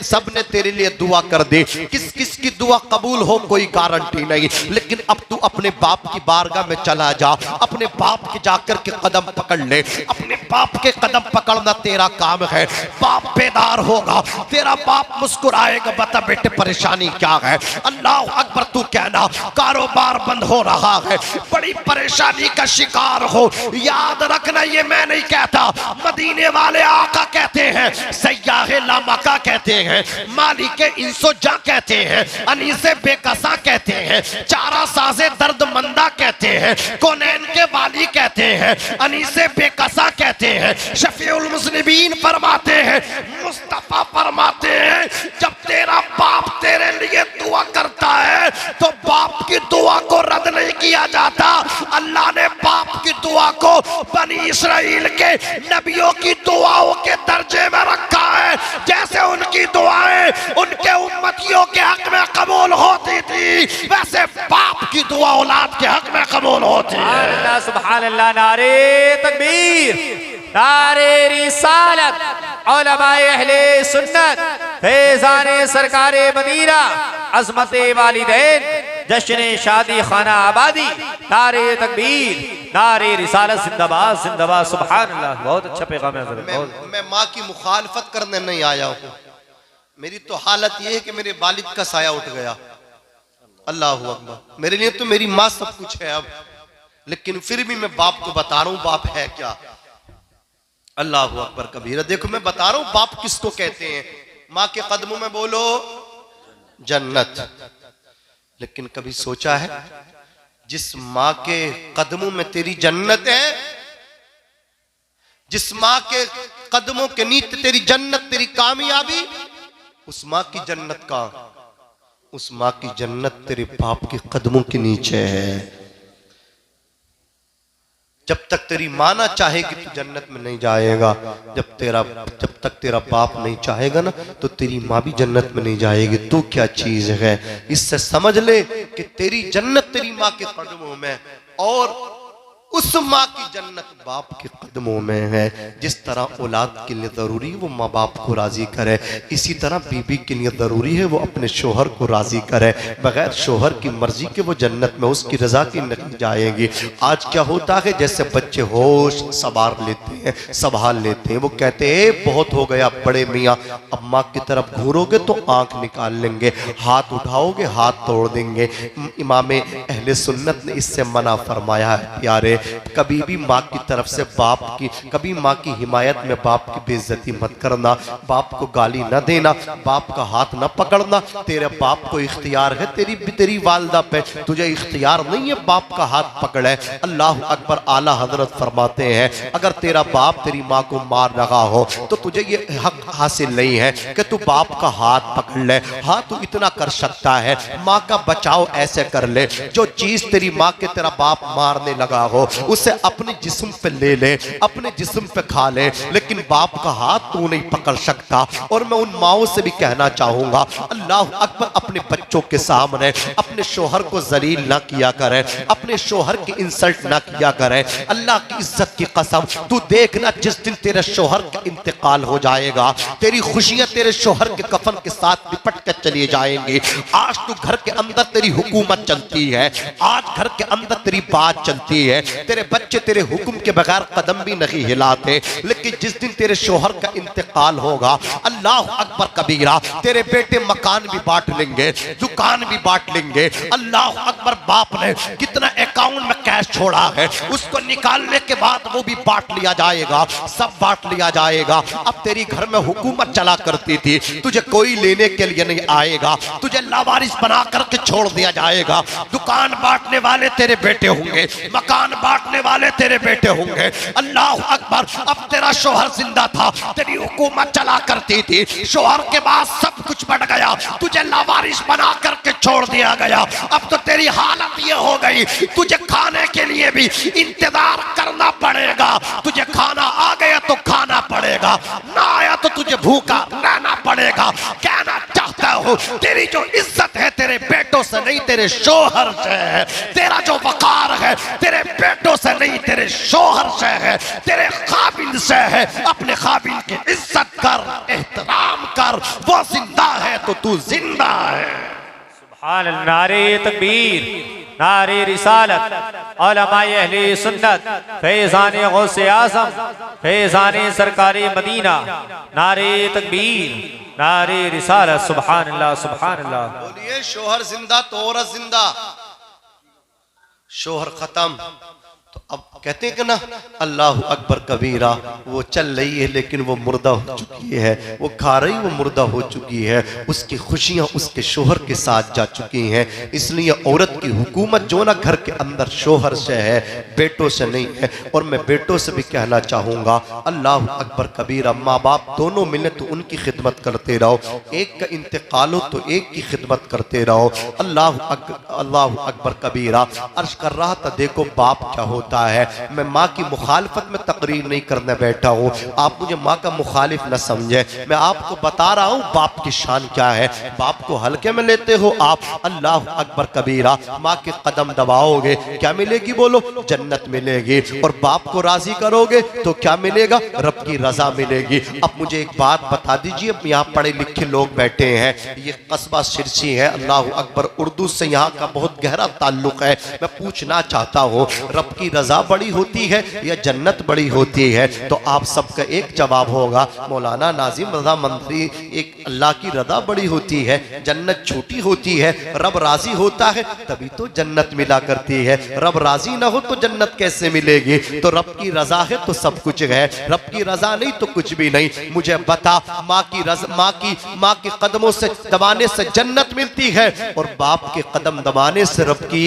सबने तेरे लिए दुआ कर दी, किस किस की दुआ कबूल हो कोई गारंटी नहीं, लेकिन अब तू अपने बाप की बारगाह में चला जा, अपने बाप के जाकर के कदम पकड़ ले, अपने बाप के कदम पकड़ना तेरा काम है। बाप बेदार होगा, तेरा बाप मुस्कुराएगा, बता बेटे परेशानी क्या है। अल्लाह अकबर, तू कहना कारोबार बंद हो रहा है, बड़ी परेशानी का शिकार हो, याद रखना ये मैं नहीं कहता, मदीने वाले आका कहते हैं, सयाहे लामका कहते हैं, मालिक इंसोजा कहते हैं, अनीसे बेकसा कहते हैं, चारा साजे दर्द मंदा कहते हैं, कोनैन के वाली कहते हैं, अनीसे बेकसा कहते हैं, शफीउल मुस्लिमीन फरमाते हैं, मुस्तफा फरमाते हैं, जब तेरा बाप तेरे लिए दुआ करता है तो बाप की दुआ को रद्द नहीं किया जाता। अल्लाह ने बाप की दुआ को बनी इस्राइल के नबियों की दुआओं के दर्जे में रखा है। जैसे उनकी दुआएं उनके उम्मतियों के हक में कबूल होती थी, वैसे बाप की दुआ औलाद के हक में कबूल होती है। सुभान अल्लाह, नारे तकबीर, नारे रिसालत, उलमाए अहले सुन्नत, फैज़ाने सरकारे मदीना, अज़मते वालिदैन, जश्न शादी खाना आबादी, नारे तकबीर, नारे रिसालत, जिंदाबाद जिंदाबाद। सुभान अल्लाह, बहुत अच्छा पैगाम है हज़रत। मैं माँ की मुखालफत करने नहीं आया हूँ, मेरी तो हालत ये है कि मेरे वालिद का साया उठ गया। अल्लाह अकबर, मेरे लिए तो मेरी माँ सब कुछ है अब, लेकिन फिर भी मैं बाप को बता रहा हूँ बाप है क्या। अल्लाह अकबर कबीरा। देखो मैं बता रहा हूँ बाप किसको कहते हैं। माँ के कदमों में बोलो जन्नत, लेकिन कभी सोचा है जिस माँ के कदमों में तेरी जन्नत है, जिस माँ के कदमों के नीचे तेरी जन्नत, तेरी कामयाबी, उस माँ की जन्नत का, उस माँ की जन्नत तेरे बाप के कदमों के नीचे है। जब तक तेरी माँ ना चाहेगी तू जन्नत में नहीं जाएगा, जब तक तेरा बाप नहीं चाहेगा ना तो तेरी माँ भी जन्नत में नहीं जाएगी। तू क्या चीज है, इससे समझ ले कि तेरी जन्नत तेरी माँ के कदमों में, और उस माँ की जन्नत बाप के कदमों में है। जिस तरह औलाद के लिए जरूरी है वो माँ बाप को राजी करे, इसी तरह बीबी के लिए जरूरी है वो अपने शोहर को राजी करे। बगैर शोहर की मर्जी के वो जन्नत में उसकी रजा की नहीं जाएगी। आज क्या होता है, जैसे बच्चे होश संभाल लेते हैं, वो कहते हैं बहुत हो गया बड़े मियाँ, अब माँ की तरफ घूरोगे तो आंख निकाल लेंगे, हाथ उठाओगे हाथ तोड़ देंगे। इमाम अहले सुन्नत ने इससे मना फरमाया है प्यारे, कभी भी माँ की तरफ से बाप की, कभी माँ की हिमायत में बाप की बेइज्जती मत करना, बाप को गाली न देना, बाप का हाथ न पकड़ना। तेरे बाप को इख्तियार है, तेरी वालदा पे तुझे इख्तियार नहीं है बाप का हाथ पकड़े। अल्लाह अकबर। आला हजरत फरमाते हैं अगर तेरा बाप तेरी माँ को मार रहा हो तो तुझे ये हक हासिल नहीं है कि तू बाप का हाथ पकड़ ले। हाँ तू इतना कर सकता है, माँ का बचाव ऐसे कर ले, जो चीज तेरी माँ के तेरा बाप मारने लगा हो उसे अपने जिस्म पे ले ले, अपने जिस्म पे खा ले, लेकिन बाप का हाथ तू नहीं पकड़ सकता। और मैं उन माओं से भी कहना चाहूंगा, अल्लाह अकबर, अपने बच्चों के सामने अपने शोहर को जलील ना किया करे, अपने शोहर की इंसल्ट ना किया करे। अल्लाह की इज्जत की कसम, तू देखना जिस दिन तेरे शोहर का इंतकाल हो जाएगा, तेरी खुशियां तेरे शोहर के कफन के साथ लिपट कर चली जाएंगी। आज तू घर के अंदर तेरी हुकूमत चलती है, आज घर के अंदर तेरी बात चलती है, तेरे बच्चे तेरे हुक्म के बगैर कदम भी नहीं हिलाते, लेकिन जिस दिन तेरे शोहर का इंतकाल होगा, अल्लाह अकबर कबीरा, तेरे बेटे मकान भी बांट लेंगे, दुकान भी बांट लेंगे। अल्लाह अकबर। बाप ने कितना अकाउंट में कैश छोड़ा है उसको निकालने के बाद वो भी बांट लिया जाएगा, सब बांट लिया जाएगा। अब तेरी घर में हुकूमत चला करती थी, तुझे कोई लेने के लिए नहीं आएगा, तुझे लावारिस बना करके छोड़ दिया जाएगा। दुकान बांटने वाले तेरे बेटे होंगे, मकान बांटने वाले तेरे बेटे होंगे। अल्लाह अकबर। अब तेरा शोहर जिंदा था, तेरी हुकूमत चला करती थी, शोहर के बाद सब कुछ बढ़ गया, तुझे लावारिस बना करके छोड़ दिया गया। अब तो तेरी हालत ये हो गई, तुझे खाने के लिए भी इंतजार करना पड़ेगा, तुझे खाना आ गया तो खाना पड़ेगा, पड़ेगा, ना आया तो तुझे भूखा रहना पड़ेगा। कहना चाहता हूँ तेरी जो इज्जत है तेरे बेटों से नहीं तेरे शोहर से है, तेरा जो वकार है तेरे बेटों से नहीं तेरे शोहर से है, तेरे काबिल से है। अपने काबिल की इज्जत कर, एहतराम कर, वो जिंदा है तो तू जिंदा है। सुभान अल्लाह। नारे तकबीर, नारे रिसालत, उलमाए अहले सुन्नत, फैज़ाने गौसे आज़म, फैज़ाने सरकारी मदीना, नारे तकबीर, नारे रिसालत। सुभान अल्लाह, सुभान अल्लाह। बोलिए शोहर जिंदा तो औरत जिंदा, शोहर खत्म तो अब कहते हैं कि ना अल्लाह अकबर कबीरा, वो चल रही है लेकिन वो मुर्दा हो चुकी है, वो खा रही वो मुर्दा हो चुकी है, उसकी खुशियां उसके शोहर के साथ जा चुकी हैं। इसलिए औरत की हुकूमत जो ना घर के अंदर शोहर से है, बेटों से नहीं है। और मैं बेटों से भी कहना चाहूँगा अल्लाह अकबर कबीरा, माँ बाप दोनों मिले तो उनकी खिदमत करते रहो, एक का इंतकाल हो तो एक की खिदमत करते रहो। अल्लाह अकबर कबीरा। अर्ज कर रहा था देखो बाप क्या होता है। मैं माँ की मुखालफत में तकरीर नहीं करने बैठा हूँ, आप मुझे माँ का मुखालिफ न समझे, मैं आपको बता रहा हूँ बाप की शान क्या है। बाप को हल्के में लेते हो आप, अल्लाह अकबर कबीरा। माँ के कदम दबाओगे क्या मिलेगी बोलो, जन्नत मिलेगी। और बाप को राजी करोगे तो क्या मिलेगा, रब की रजा मिलेगी। अब मुझे एक बात बता दीजिए, यहाँ पढ़े लिखे लोग बैठे हैं, ये कस्बा सिरसी है, अल्लाह अकबर, उर्दू से यहाँ का बहुत गहरा ताल्लुक है। मैं पूछना चाहता हूँ रब की रजा बड़ी होती है या जन्नत बड़ी होती है? तो आप सबका एक जवाब होगा मौलाना नाजिम रजा मंदरी, एक अल्लाह की रजा बड़ी होती है, जन्नत छोटी होती है। रब राजी होता है तभी तो जन्नत मिला करती है, रब राजी ना हो तो जन्नत कैसे मिलेगी? तो रब की रजा है तो सब कुछ है, रब की रजा नहीं तो कुछ भी नहीं। मुझे बता, माँ की रजा, माँ के कदमों से दबाने से जन्नत मिलती है और बाप के कदम दबाने से रब की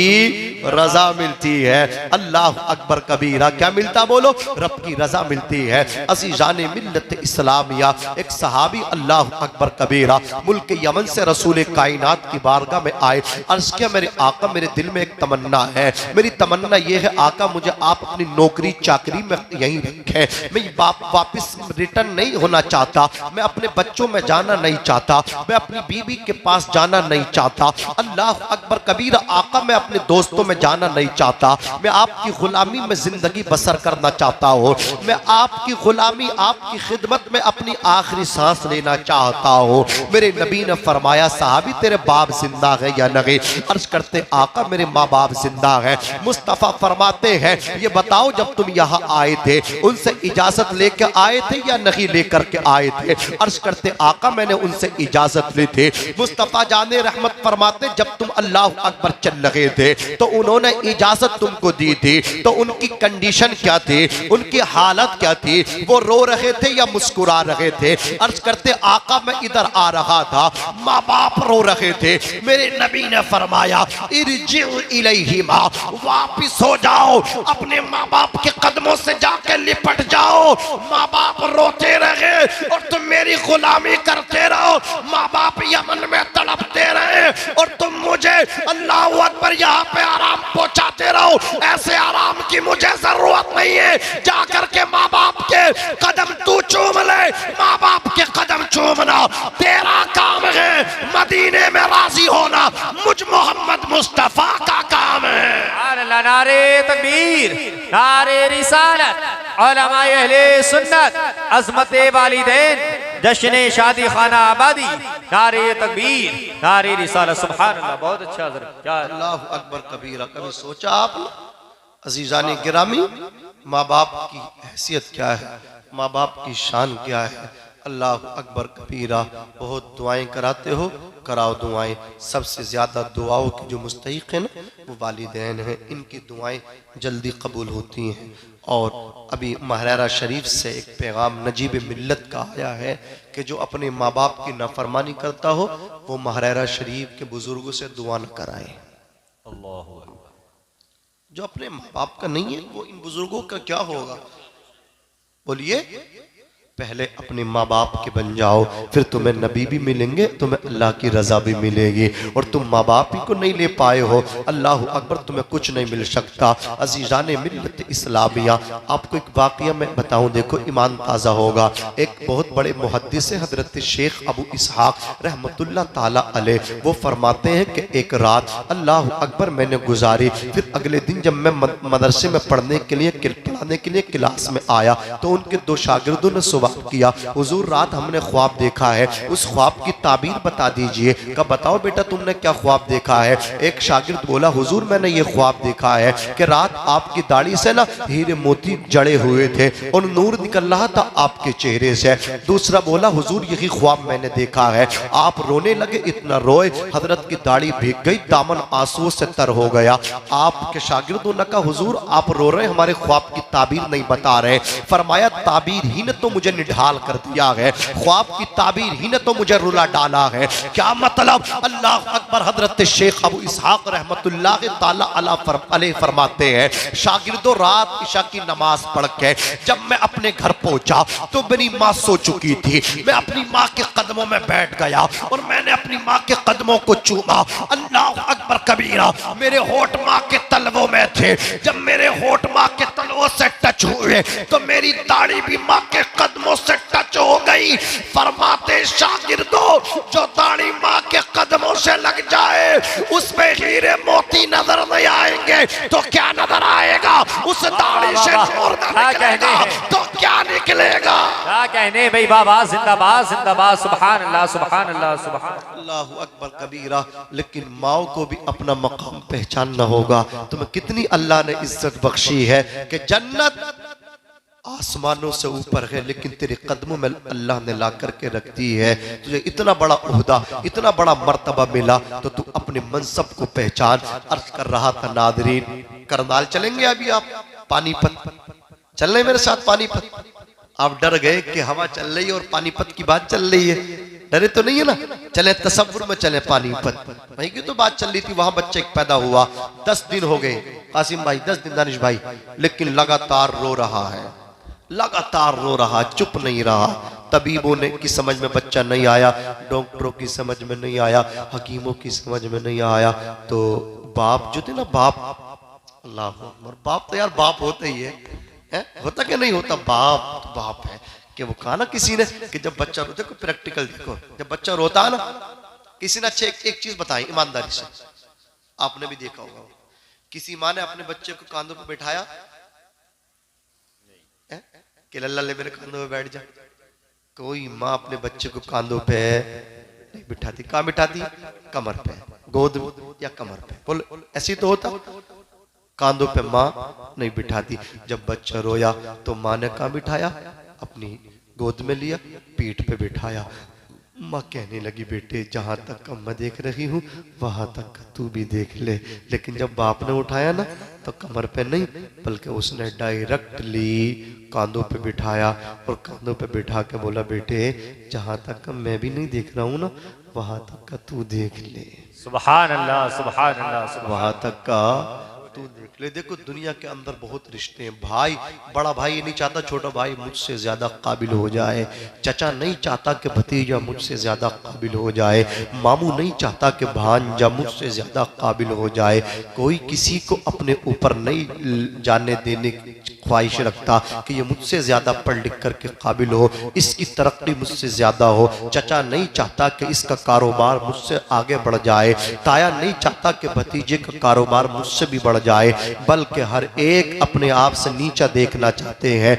रजा मिलती है। अल्लाह अकबर कबीरा। क्या मिलता बोलो, रब की रजा मिलती है। अज़ीज़ाने मिल्लत इस्लामिया, एक सहाबी अल्लाह अकबर कबीरा मुल्क यमन से रसूल कायनात की बारगाह में आए। अर्ज़ किया मेरे आका, मेरे दिल में एक तमन्ना है, मेरी तमन्ना ये है आका मुझे आप अपनी नौकरी चाकरी में यहीं रखें, मैं वापिस रिटर्न नहीं होना चाहता, मैं अपने बच्चों में जाना नहीं चाहता, मैं अपनी बीवी के पास जाना नहीं चाहता। अल्लाह अकबर कबीरा। आका मैं अपने दोस्तों में जाना नहीं चाहता, मैं आपकी गुलामी में जिंदगी बसर करना चाहता हूँ, मैं आपकी गुलामी आपकी खिदमत में अपनी आखिरी सांस लेना चाहता हूँ। मेरे नबी ने फरमाया साहबी तेरे बाप जिंदा है या नहीं? अर्ज करते आका मेरे माँ बाप जिंदा है। मुस्तफ़ा फरमाते हैं ये बताओ जब तुम यहाँ आए थे उनसे इजाजत लेकर आए थे या नहीं लेकर के आए थे? अर्ज करते आका मैंने उनसे इजाजत ली थी। मुस्तफ़ा जाने रहमत फरमाते जब तुम अल्लाह अकबर चल रहे थे तो उन्होंने इजाजत तुमको दी थी, तो उनकी कंडीशन क्या थी, उनकी हालत क्या थी, वो रो रहे थे या मुस्कुरा रहे थे? अर्ज करते आका मैं इधर आ रहा था, माँ बाप रो रहे थे, मेरे नबी ने फरमाया इरजिउ इलैहिमा, वापिस हो जाओ, अपने माँ बाप के कदमों से जाके लिपट जाओ। माँ बाप रोते रहे और तुम मेरी गुलामी करते रहो, माँ बाप यमन में तड़पते रहे और तुम मुझे अल्लाह अकबर यहाँ पे आराम पहुंचाते रहो। ऐसे आराम की मुझे जरूरत नहीं है, जाकर के माँ बाप के कदम तू चूम ले, माँ बाप के कदम चूमना तेरा काम है, मदीने में राजी होना मुझ मोहम्मद मुस्तफा का काम है। नारे तकबीर, नारे रिसालत, उलमाए अहले सुन्नत, अज़मते वालिदैन, जश्न शादी खाना आबादी, नारे तकबीर, नारे रिसालत। सुभान अल्लाह। बहुत अच्छा हज़रत। क्या अल्लाह अकबर कबीरा। कभी सोचा आपने अजीजाने गिरामी माँ बाप की हैसियत क्या है, माँ बाप की शान क्या है? अल्लाह अकबर कबीरा। बहुत दुआएं कराते हो, कराओ दुआएं। सबसे ज़्यादा दुआओं की जो मुस्तहिक है ना वो वालिदैन हैं, इनकी दुआएं जल्दी कबूल होती हैं। और अभी महरारा शरीफ से एक पैगाम नजीब मिल्लत का आया है कि जो अपने माँ बाप की नाफरमानी करता हो वो महरारा शरीफ के बुजुर्गों से दुआ न कराए। अल्लाह। जो अपने माँ बाप का नहीं है वो इन बुजुर्गों का क्या होगा? बोलिए पहले अपने माँ बाप के बन जाओ, फिर तुम्हें नबी भी मिलेंगे, तुम्हें अल्लाह की रजा भी मिलेगी। और तुम माँ बाप ही को नहीं ले पाए हो, अल्लाह अकबर, तुम्हें कुछ नहीं मिल सकता। अजीज़ान मिल्लत इस्लामिया, आपको एक वाक़या मैं बताऊं, देखो ईमान ताज़ा होगा। एक बहुत बड़े मुहद्दिस हैं हज़रत शेख अबू इसहाक रहमतुल्लाह ताला अलैह, वो फरमाते हैं कि एक रात अल्लाह अकबर मैंने गुजारी। फिर अगले दिन जब मैं मदरसे में पढ़ने के लिए क्लास में आया तो उनके दो शागिर्दों ने सवाल किया, हुजूर रात हमने ख्वाब देखा है, उस ख्वाब की ताबीर बता दीजिए। कहा बताओ बेटा तुमने क्या ख्वाब देखा है। एक शागिर्द बोला, हुजूर मैंने ये ख्वाब देखा है कि रात आपकी दाढ़ी से ना हीरे मोती जड़े हुए थे और नूर निकल रहा था आपके चेहरे से। दूसरा बोला, हुजूर यही ख्वाब मैंने देखा है, आप रोने लगे, इतना रोए हजरत की दाढ़ी भीग गई, दामन आंसुओं से तर हो गया। आपके शागिर्दों ने कहा, हुजूर आप रो रहे, हमारे ख्वाब की ताबीर नहीं बता रहे। फरमाया, ताबीर ही ने तो मुझे निढाल कर दिया है, ख्वाब की ताबीर ही ने तो मुझे रुला डाला है। क्या मतलब? अल्लाह अकबर। हजरत शेख अबू इसहाक रहमतुल्लाह ताला अलैह फरमाते हैं, शागिर्दों रात इशा की नमाज पढ़ के जब मैं अपने घर पहुंचा तो मेरी माँ सो चुकी थी। मैं अपनी माँ के कदमों में बैठ गया और मैंने अपनी माँ के कदमों को चूमा। अल्लाह अकबर कबीरा, मेरे होठ माँ के तलवों में थे। जब मेरे होठ माँ के तलवों से टच हुए तो मेरी दाढ़ी भी माँ के कदमों से टच हो गई। फरमाते शागिर्दों, जो दाढ़ी माँ के कदमों से लग जाए उसमें हीरे मोती नजर नहीं आएंगे तो क्या नजर आएगा? उस दाढ़ी से नूर निकलेगा तो क्या निकलेगा? क्या कहने भाई बाबा, जिंदाबाद जिंदाबाद, सुभान अल्लाह सुभान अल्लाह सुभान अल्लाहु अकबर कबीरा। लेकिन माओ को भी अपना मकाम पहचानना होगा। तुम्हें कितनी अल्लाह ने इज्जत बख्शी है कि जन्नत आसमानों से ऊपर है लेकिन तेरे कदमों में अल्लाह ने ला करके रख दी है। तुझे इतना बड़ा ओहदा, इतना बड़ा मर्तबा मिला तो तू अपने मनसब को पहचान। अर्ज कर रहा था नादरीन, करनाल चलेंगे अभी आप, पानीपत चल रहे मेरे साथ पानीपत। आप डर गए कि हवा चल रही है और पानीपत की बात चल रही है, डरे तो नहीं है ना? चले तसव्वुर में चले पानीपत, वहीं की तो बात चल रही थी। वहां बच्चे पैदा हुआ, 10 दिन हो गए कासिम भाई, 10 दिन दानिश भाई, लेकिन लगातार रो रहा है, लगातार रो रहा, चुप नहीं रहा। तबीबों ने की समझ में बच्चा नहीं आया, डॉक्टरों की समझ में नहीं आया, हकीमों की समझ में नहीं आया। तो बाप जो थे ना, बाप, अल्लाह अकबर, बाप तो यार बाप होते ही है, होता क्या नहीं होता, बाप तो बाप है। कि वो कहा ना किसी ने कि जब बच्चा रोता है, प्रैक्टिकल देखो, जब बच्चा रोता है ना, किसी ने अच्छे एक चीज बताई ईमानदारी से, आपने भी देखा होगा, किसी माँ ने अपने बच्चे को कांधों पर बैठाया कि लल्ला ले मेरे कांधों पे बैठ जा। कोई माँ अपने बच्चे को कांधों पे नहीं बिठाती। कहाँ बिठाती? कमर पे, गोद या कमर पे, बोल ऐसी तो होता। कांधों पे माँ नहीं बिठाती। जब बच्चा रोया तो माँ ने कहाँ बिठाया? अपनी गोद में लिया, पीठ पे बिठाया। माँ कहने लगी, बेटे जहां तक मैं देख रही हूँ वहां तक तू भी देख ले। लेकिन जब बाप ने उठाया ना तो कमर पे नहीं, बल्कि उसने डायरेक्टली कांधों पे बिठाया और कांधों पे बिठा के बोला, बेटे जहां तक मैं भी नहीं देख रहा हूँ ना वहां तक का तू देख ले। सुभान अल्लाह सुभान अल्लाह, वहां तक का तू देख ले। देखो दुनिया के अंदर बहुत रिश्ते हैं। भाई, बड़ा भाई ये नहीं चाहता छोटा भाई मुझसे ज्यादा काबिल हो जाए, चचा नहीं चाहता कि भतीजा मुझसे ज्यादा काबिल हो जाए, मामू नहीं चाहता कि भांजा मुझसे ज्यादा काबिल हो जाए। कोई किसी को अपने ऊपर नहीं जाने देने की ख्वाहिश रखता कि ये मुझसे ज्यादा पढ़ लिख करके काबिल हो, इसकी तरक्की मुझसे ज्यादा हो। चचा नहीं चाहता कि इसका कारोबार मुझसे आगे बढ़ जाए, ताया नहीं चाहता कि भतीजे का कारोबार मुझसे भी बढ़ जाए, बल्कि हर एक अपने आप से नीचा देखना चाहते हैं।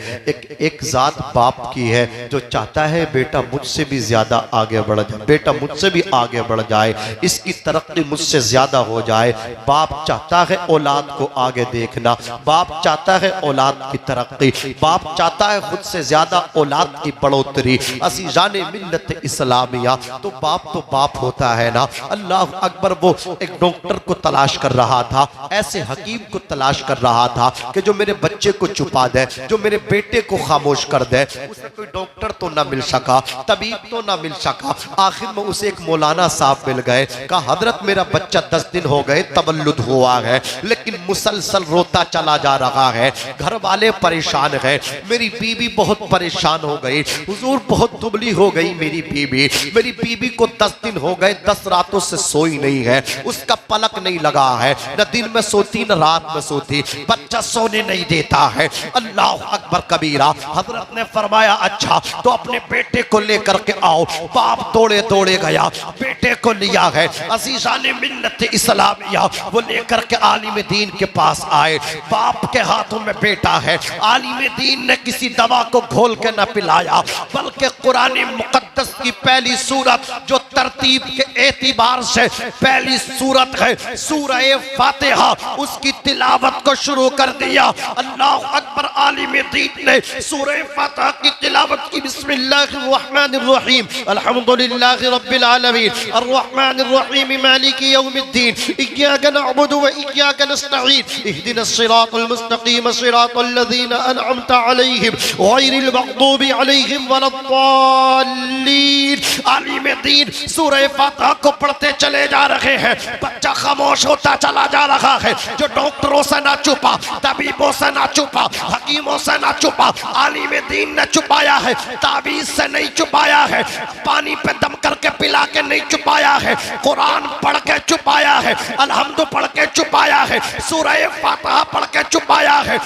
एक जात बाप की है जो चाहता है बेटा मुझसे भी ज्यादा आगे बढ़ जाए, बेटा मुझसे भी आगे बढ़ जाए, इसकी तरक्की मुझसे ज्यादा हो जाए। बाप चाहता है औलाद को आगे देखना, बाप चाहता है औलाद की तरक्की, बाप चाहता है खुद से ज्यादा औलाद की बढ़ोतरी। अज़ीज़ान मिल्लत इस्लामिया, तो बाप होता है ना। अल्लाह अकबर। वो एक डॉक्टर को तलाश कर रहा था, ऐसे हकीम को तलाश कर रहा था कि जो मेरे बच्चे को छुपा दे, जो मेरे बेटे को खामोश कर दे। उसे कोई डॉक्टर तो ना मिल सका, तबीब तो ना मिल सका। आखिर में उसे एक मौलाना साहब मिल गए। कहा हजरत मेरा बच्चा 10 दिन हो गए तवल्लुद हुआ है, लेकिन मुसलसल रोता चला जा रहा है, घर वाले परेशान हैं, मेरी बीवी बहुत परेशान हो गई। हुजूर बहुत दुबली हो गई मेरी बीवी को 10 दिन हो गए, 10 रातों से सोई नहीं है, उसका पलक नहीं लगा है, न दिन में सोती न रात में सोती, बच्चा सोने नहीं देता है। अल्लाह अकबर कबीरा। हजरत ने फरमाया अच्छा तो अपने बेटे को लेकर के आओ। बाप दौड़े दौड़े गया, बेटे को लिया है। अजीज़ाने मिल्लत इस्लामिया वो लेकर के आलिम दीन के पास आए। बाप के हाथों में बेटा है। आलिम दीन ने किसी दवा को घोल के न पिलाया, बल्कि कुरान मुकद्दस की पहली सूरत जो तरतीब के एतिबार से पहली सूरत है सूरह फातिहा, उसकी तिलावत को शुरू कर दिया। अल्लाह अकबर। आलिम दीन ने सूरह फातिहा की तिलावत की। बिस्मिल्लाहिर्रहमानिर्रहीम अल्हम्दुलिल्लाहि रब्बिल आलमीन अर्रहमानिर्रहीम मालिकी यौमिद्दीन इय्याका नअबुदु व इय्याका नस्तईन इहदिनस सिरातल मुस्तकीम सिरातल लज़ीना अनअमता अलैहिम गैरिल मग़दूबि अलैहिम वलद्दाल्लीन। आलिम दीन सूरह फातिहा को पढ़ते चले जा रहे हैं। बच्चा खामोश होता चला जा रहा है। जो डॉक्टरों से ना छुपा, तबीबों से ना छुपा, हकीमों से ना छुपा, आलिम दीन ने छुपाया है। ताबीज से नहीं छुपाया है, पानी पे दम करके पिला के नहीं छुपाया है, कुरान पढ़ के छुपाया है, अलहम्दु पढ़ के छुपाया है, सूरह फातिहा पढ़ के छुपाया है।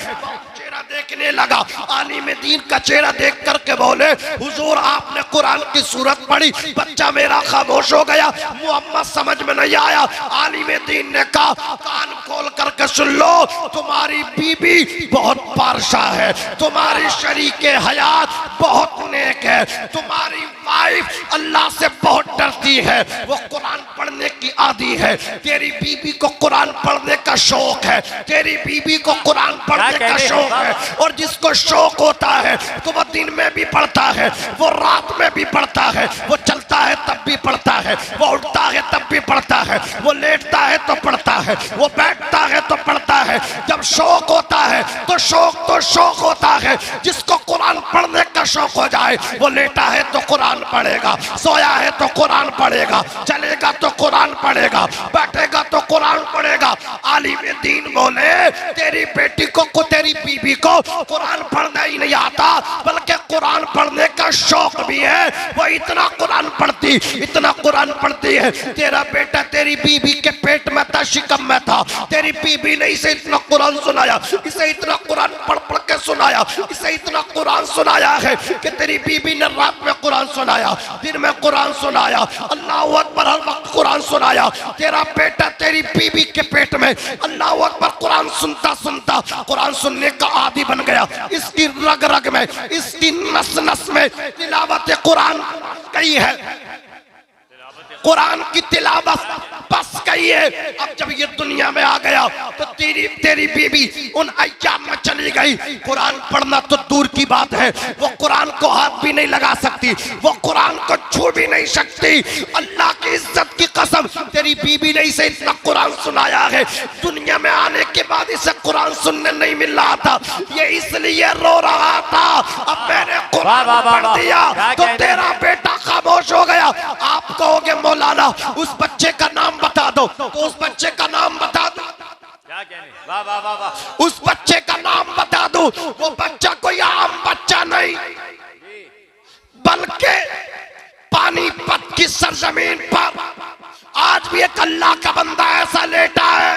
देखने लगा, आलिम दीन का चेहरा देख करके बोले हुजूर आपने कुरान की सूरत पढ़ी, बच्चा मेरा खामोश हो गया, मुहम्मद समझ में नहीं आया। आलिम दीन ने कहा कान खोल करके सुन लो, तुम्हारी बीबी बहुत पारसा है, तुम्हारी शरीके हयात बहुत नेक है, तुम्हारी वाइफ अल्लाह से बहुत डरती है, वो कुरान पढ़ने की आदी है, तेरी बीबी को कुरान पढ़ने का शौक है, तेरी बीबी को कुरान पढ़ने का शौक है। और जिसको शौक होता है तो वह दिन में भी पढ़ता है, वो रात में भी पढ़ता है, वो चलता है तब भी पढ़ता है, वो उठता है तब भी पढ़ता है, वो लेटता है तो पढ़ता है, वो बैठता है तो पढ़ता है। जब शौक होता है तो शौक होता है। जिसको कुरान पढ़ने का शौक हो जाए वो लेटा है तो कुरान पढ़ेगा, सोया है तो कुरान पढ़ेगा, चलेगा तो कुरान पढ़ेगा, बैठेगा तो कुरान पढ़ेगा। आलिम दीन बोले तेरी बेटी को तेरी बीबी को कुरान पढ़ना ही नहीं आता, बल्कि कुरान पढ़ने का शौक भी है। वो इतना कुरान पढ़ती है। तेरा बेटा तेरी बीबी के पेट में था, शिकम में था, तेरी बीबी ने इसे इतना कुरान सुनाया, इसे इतना कुरान पढ़ पढ़ के सुनाया, इसे इतना कुरान सुनाया है कि तेरी बीबी ने रात में कुरान सुनाया, दिन में कुरान सुनाया, अल्लाहु अकबर हर वक्त कुरान सुनाया। तेरा बेटा तेरी बीबी के पेट में अल्लाहु अकबर कुरान सुनता सुनता कुरान सुनने का आदी बन गया। इसकी रग रग में, इसकी नस नस में तिलावत कुरान कही है, कुरान की तिलावत बस गई है। अब जब ये दुनिया में आ गया तो तेरी बीबी उन अय्याम में चली गई। कुरान पढ़ना तो दूर की बात है, वो कुरान को हाथ भी नहीं लगा सकती, वो कुरान को छू भी नहीं सकती। अल्लाह की इज्जत की कसम तेरी बीबी ने इसे इतना कुरान सुनाया है, दुनिया में आने के बाद इसे कुरान सुनने नहीं मिल रहा था, ये इसलिए रो रहा था। अब मैंने कुरान पढ़ दिया तो तेरा बेटा खामोश हो गया। आप कहोगे मौलाना उस बच्चे का नाम बता दो, तो उस बच्चे का नाम बता दो, क्या कहने? वाह वाह वाह वाह। उस बच्चे का नाम बता दो। वो बच्चा कोई आम बच्चा नहीं, बल्कि पानीपत की सरजमीन पर आज भी एक अल्लाह का बंदा ऐसा लेटा है,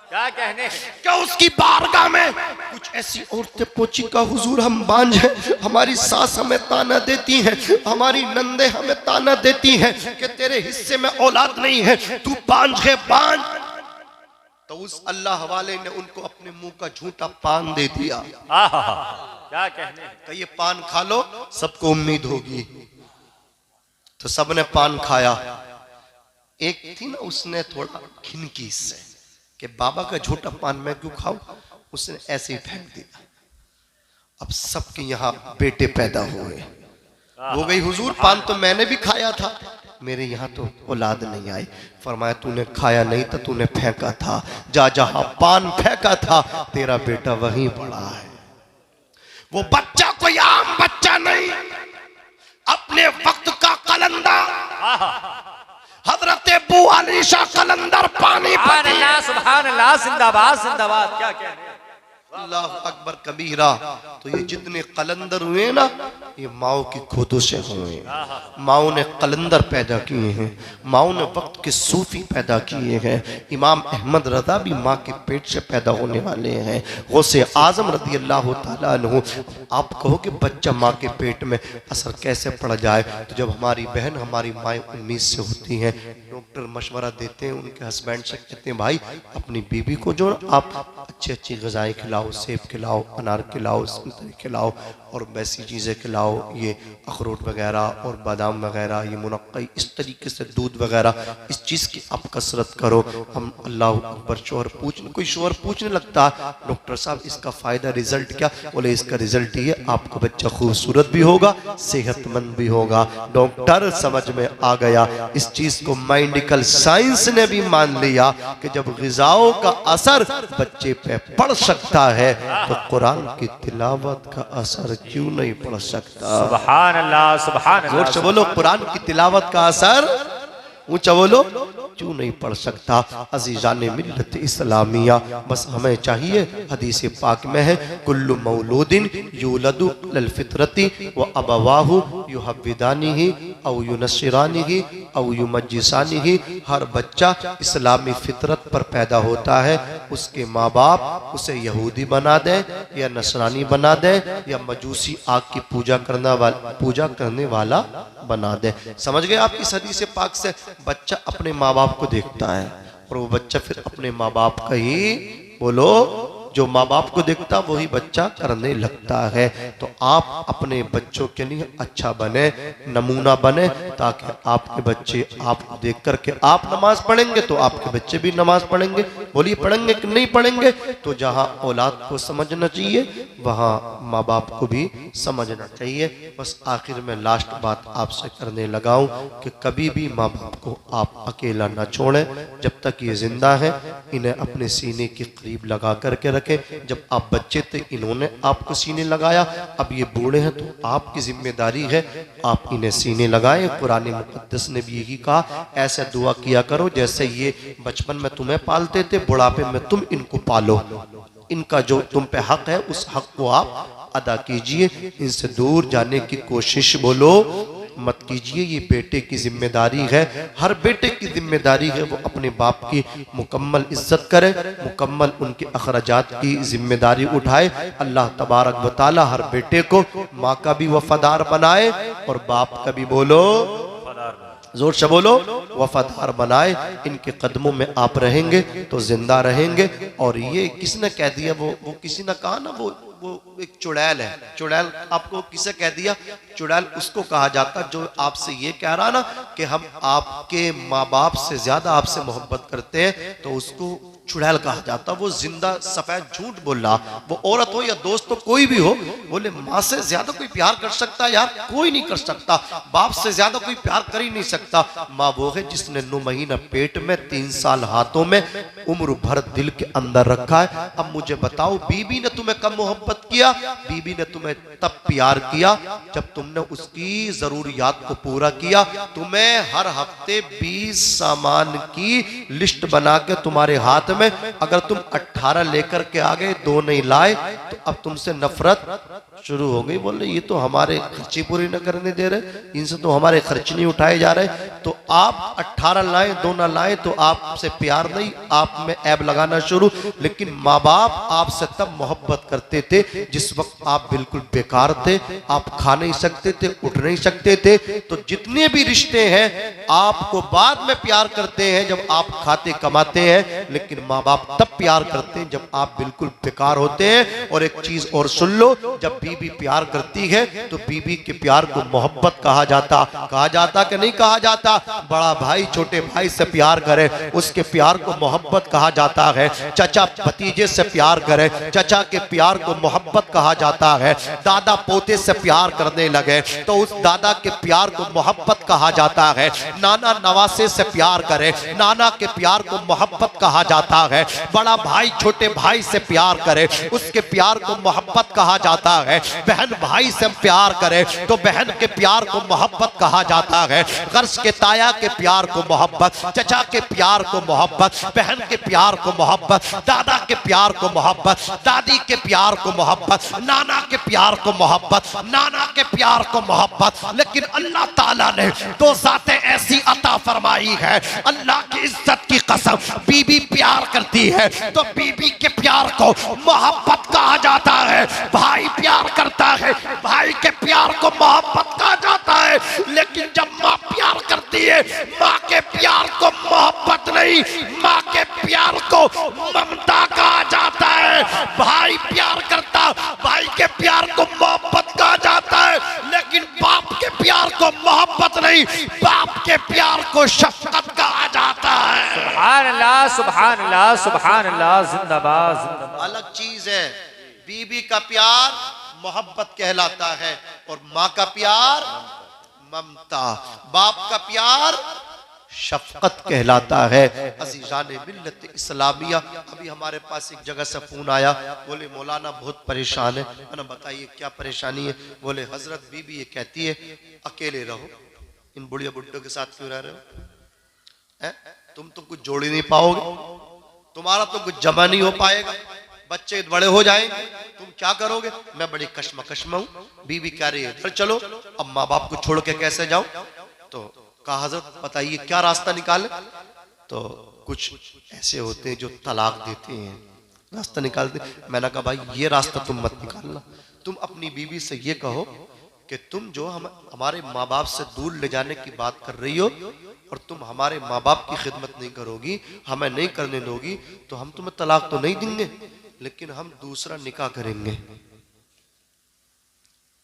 क्या कहने, क्या उसकी बारगाह में कुछ ऐसी औरतें पोची का हुजूर हम बांझ हैं, हमारी सास हमें ताना देती हैं, हमारी नंदे हमें ताना देती हैं कि तेरे हिस्से में औलाद नहीं है, तू बांझ है बांझ। तो उस अल्लाह वाले ने उनको अपने मुंह का झूठा पान दे दिया। क्या कहने, तो ये पान खा लो सबको उम्मीद होगी। तो सबने पान खाया। एक थी ना उसने थोड़ा खिनकी से कि बाबा का झूठा पान मैं क्यों खाऊं, उसने ऐसे ही फेंक दिया। अब सबके यहाँ बेटे पैदा हुए, वो गई हुजूर, पान तो मैंने भी खाया था, मेरे यहाँ तो औलाद नहीं आई। फरमाया तूने खाया नहीं था, तूने फेंका था, जा जहां पान फेंका था तेरा बेटा वहीं पड़ा है। वो बच्चा कोई आम बच्चा नहीं, अपने वक्त का कलंदर, हजरत अबू अलीशा कलंदर पानी सुभान अल्लाह, जिंदाबाद जिंदाबाद। क्या कहने, अल्लाह अकबर कबीरा। तो ये जितने कलंदर हुए ना, ये माओ की खोदों से हुए। माओ ने कलंदर पैदा किए हैं, माओ ने वक्त के सूफी पैदा किए हैं। इमाम अहमद रजा भी माँ के पेट से पैदा होने वाले हैं। गौसे आजम रदी अल्लाह तआला अन्हु। आप कहो कि बच्चा माँ के पेट में असर कैसे पड़ जाए, तो जब हमारी बहन हमारी माएँ उम्मीद से होती हैं, डॉक्टर मशवरा देते हैं उनके हस्बैंड से, कहते हैं भाई अपनी बीबी को जो आप अच्छी अच्छी ग़िज़ाएँ खिलाओ, सेब खिलाओ, अनार खिलाओ, संतरे खिलाओ और वैसी चीज़ें खिलाओ, ये अखरोट वगैरह और बादाम वगैरह, ये मुनक्की, इस तरीके से दूध वगैरह, इस चीज़ की आप कसरत करो। हम अल्लाह अकबर शोहर कोई शोहर पूछने लगता, डॉक्टर साहब इसका फ़ायदा रिजल्ट क्या? बोले इसका रिजल्ट ये, आपको बच्चा खूबसूरत भी होगा, सेहतमंद भी होगा। डॉक्टर समझ में आ गया। इस चीज़ को मेडिकल साइंस ने भी मान लिया कि जब ग़िज़ाओं का असर बच्चे पे पड़ सकता है तो कुरान की तिलावत का असर क्यों नहीं पड़ सकता? सुभान अल्लाह, सुभान अल्लाह। जोर से बोलो, कुरान की तिलावत का असर ऊंचा बोलो क्यों नहीं पढ़ सकता? अजीजान मिल्लत इस्लामिया, बस हमें चाहिए, हदीस पाक में है, कुल्लु मौलूदिन यूलदु अलल फितरती व अबवाहु युहव्विदानिही औ युनस्सिरानिही औ युमज्जिसानिही। हर बच्चा इस्लामी फितरत पर पैदा होता है, उसके माँ बाप उसे यहूदी बना दें या नसरानी बना दें या मजूसी आग की पूजा करने वाला बना दे। समझ गए आप? इस हदीस पाक से बच्चा अपने माँ बाप को देखता है और वो बच्चा फिर अपने माँ बाप का ही, बोलो, जो माँ बाप को देखता वही बच्चा करने लगता है। तो आप अपने बच्चों के लिए अच्छा बने, नमूना बने, ताकि आपके बच्चे आपको देख करके आप नमाज पढ़ेंगे तो आपके बच्चे भी नमाज पढ़ेंगे। बोलिए पढ़ेंगे कि नहीं पढ़ेंगे? तो जहाँ औलाद को समझना चाहिए वहाँ माँ बाप को भी समझना चाहिए। बस आखिर में लास्ट बात आपसे करने लगाऊं कि कभी भी माँ बाप को आप अकेला न छोड़ें। जब तक ये जिंदा है इन्हें अपने सीने के करीब लगा करके रखें। जब आप बच्चे थे इन्होंने आपको सीने लगाया, अब ये बूढ़े हैं तो आपकी जिम्मेदारी है आप इन्हें सीने लगाएं। कुरान मुक़द्दस ने भी यही कहा, ऐसे दुआ किया करो जैसे ये बचपन में तुम्हें पालते थे, बुढ़ापे में तुम इनको पालो। इनका जो तुम पे हक है उस हक को आप अदा कीजिए, इनसे दूर जाने की कोशिश बोलो मत कीजिए। ये बेटे की जिम्मेदारी है, हर बेटे की जिम्मेदारी है वो अपने बाप की मुकम्मल इज्जत करे, मुकम्मल उनके अखराजात की जिम्मेदारी उठाए। अल्लाह तबारक व तआला हर बेटे को माँ का भी वफादार बनाए और बाप का भी, बोलो जोर से बोलो, वफादार बनाए। इनके कदमों में आप रहेंगे तो जिंदा रहेंगे। और ये किसने कह दिया, वो किसी ने कहा ना, वो एक चुड़ैल है। चुड़ैल आपको किसे कह दिया? चुड़ैल उसको कहा जाता जो आपसे ये कह रहा ना कि हम आपके माँ बाप से ज्यादा आपसे मोहब्बत करते हैं, तो उसको चुड़ैल कहा जाता। वो जिंदा सफेद झूठ बोल रहा, वो औरत हो या दोस्त हो कोई भी हो, बोले माँ से ज्यादा कोई प्यार कर सकता है? यार कोई नहीं कर सकता। बाप से ज्यादा कोई प्यार कर ही नहीं सकता। माँ वो है जिसने 9 महीना पेट में, 3 साल हाथों में, उम्र भर दिल के अंदर रखा है। अब मुझे बताओ, बीबी ने तुम्हें कब मोहब्बत किया? बीबी ने तुम्हें तब प्यार किया जब तुमने उसकी जरूरियात को पूरा किया। तुम्हें हर हफ्ते 20 सामान की लिस्ट बना के तुम्हारे हाथ में, अगर तुम 18 लेकर के आ गए, 2 नहीं लाए, तो अब तुमसे नफरत शुरू हो गई। बोले ये तो हमारे खर्ची पूरी न करने दे रहे, इनसे तो हमारे खर्च नहीं उठाए जा रहे। तो आप 18 लाए, 2 ना लाए तो आपसे प्यार नहीं, आप में ऐब लगाना शुरू। लेकिन माँ बाप आपसे तब मोहब्बत करते थे जिस वक्त आप बिल्कुल बेकार थे, आप खा नहीं सकते थे, उठ नहीं सकते थे। तो जितने भी रिश्ते हैं आपको बाद में प्यार करते हैं जब आप खाते कमाते हैं, लेकिन माँ बाप तब प्यार करते हैं जब आप बिल्कुल बेकार होते हैं। और एक चीज और सुन लो, जब भी बीबी प्यार करती है तो बीबी के प्यार को मोहब्बत कहा जाता कि नहीं कहा जाता। बड़ा भाई छोटे भाई से प्यार करे उसके प्यार को मोहब्बत कहा जाता है। चचा भतीजे से प्यार करे चचा के प्यार को मोहब्बत कहा जाता है। दादा पोते से प्यार करने लगे तो उस दादा के प्यार को मोहब्बत कहा जाता है। नाना नवासे से प्यार करे नाना के प्यार को मोहब्बत कहा जाता है। बड़ा भाई छोटे भाई से प्यार करे उसके प्यार को मोहब्बत कहा जाता है। बहन भाई से प्यार करे तो बहन के प्यार को मोहब्बत कहा जाता है। गर्ज के ताया के प्यार को मोहब्बत, चचा के प्यार को मोहब्बत, बहन के प्यार को मोहब्बत, दादा के प्यार को मोहब्बत, दादी के प्यार को मोहब्बत, नाना के प्यार को मोहब्बत, नाना के प्यार को मोहब्बत। लेकिन अल्लाह ताला ने दो जातें ऐसी अता फरमाई है, अल्लाह की इज्जत की कसम, बीबी प्यार करती है तो बीबी के प्यार को मोहब्बत कहा जाता है। भाई प्यार करता है भाई के प्यार को मोहब्बत कहा जाता है। लेकिन जब माँ प्यार करती है माँ के प्यार को मोहब्बत नहीं, माँ के प्यार को ममता कहा जाता है। भाई प्यार करता भाई के प्यार को मोहब्बत कहा जाता है। लेकिन बाप के प्यार को मोहब्बत नहीं, बाप के प्यार को शफकत कहा जाता है। सुभान अल्लाह सुभान अल्लाह सुभान अल्लाह, जिंदाबाद जिंदाबाद। अलग चीज है, बीबी का प्यार मोहब्बत कहलाता है और माँ का प्यार ममता, बाप का प्यार शफकत कहलाता है। अज़ीज़ान मिल्लत इस्लामिया, अभी हमारे पास एक जगह से फोन आया, बोले मौलाना बहुत परेशान है। मैंने बताइए क्या परेशानी है? बोले हजरत बीबी ये कहती है अकेले रहो, इन बुढ़िया बुड्ढों के साथ क्यों रह रहे हो? तुम तो कुछ जोड़ ही नहीं पाओगे, तुम्हारा तो कुछ जमा नहीं हो पाएगा, बच्चे बड़े हो जाएंगे, तुम क्या करोगे? मैं बड़ी कश्मकश में हूँ। बीबी कह रही है इधर चलो, अब माँ बाप को छोड़ के कैसे जाऊं? तो कहा हजरत बताइए क्या रास्ता निकाले? तो कुछ ऐसे होते हैं जो तलाक देते हैं, रास्ता निकालते। मैंने कहा भाई ये रास्ता तुम मत निकालना, तुम अपनी बीवी से ये कहो कि तुम जो हमारे माँ बाप से दूर ले जाने की बात कर रही हो और तुम हमारे माँ बाप की खिदमत नहीं करोगी, हमें नहीं करने दोगी, तो हम तुम्हें तलाक तो नहीं देंगे, लेकिन हम दूसरा निकाह करेंगे।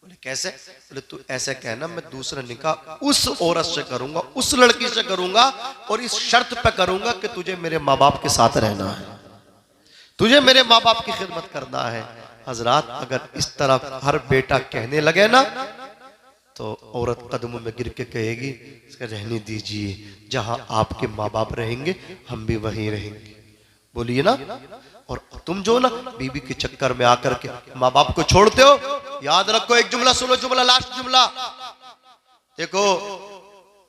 बोले कैसे? बोले तू ऐसे कहना मैं दूसरा निकाह उस औरत से करूंगा, उस लड़की से करूंगा, और इस शर्त पे करूंगा कि तुझे मेरे माँ बाप के साथ रहना है, तुझे मेरे माँ बाप की खिदमत करना है। हजरात अगर इस तरह हर बेटा कहने लगे ना तो औरत कदमों में गिर के कहेगी इसका रहने दीजिए, जहां आपके माँ बाप रहेंगे हम भी वहीं रहेंगे। बोलिए ना। और तुम जो ना बीबी के चक्कर में आकर के माँ बाप को छोड़ते हो, याद रखो एक जुमला सुनो, जुमला लास्ट जुमला देखो,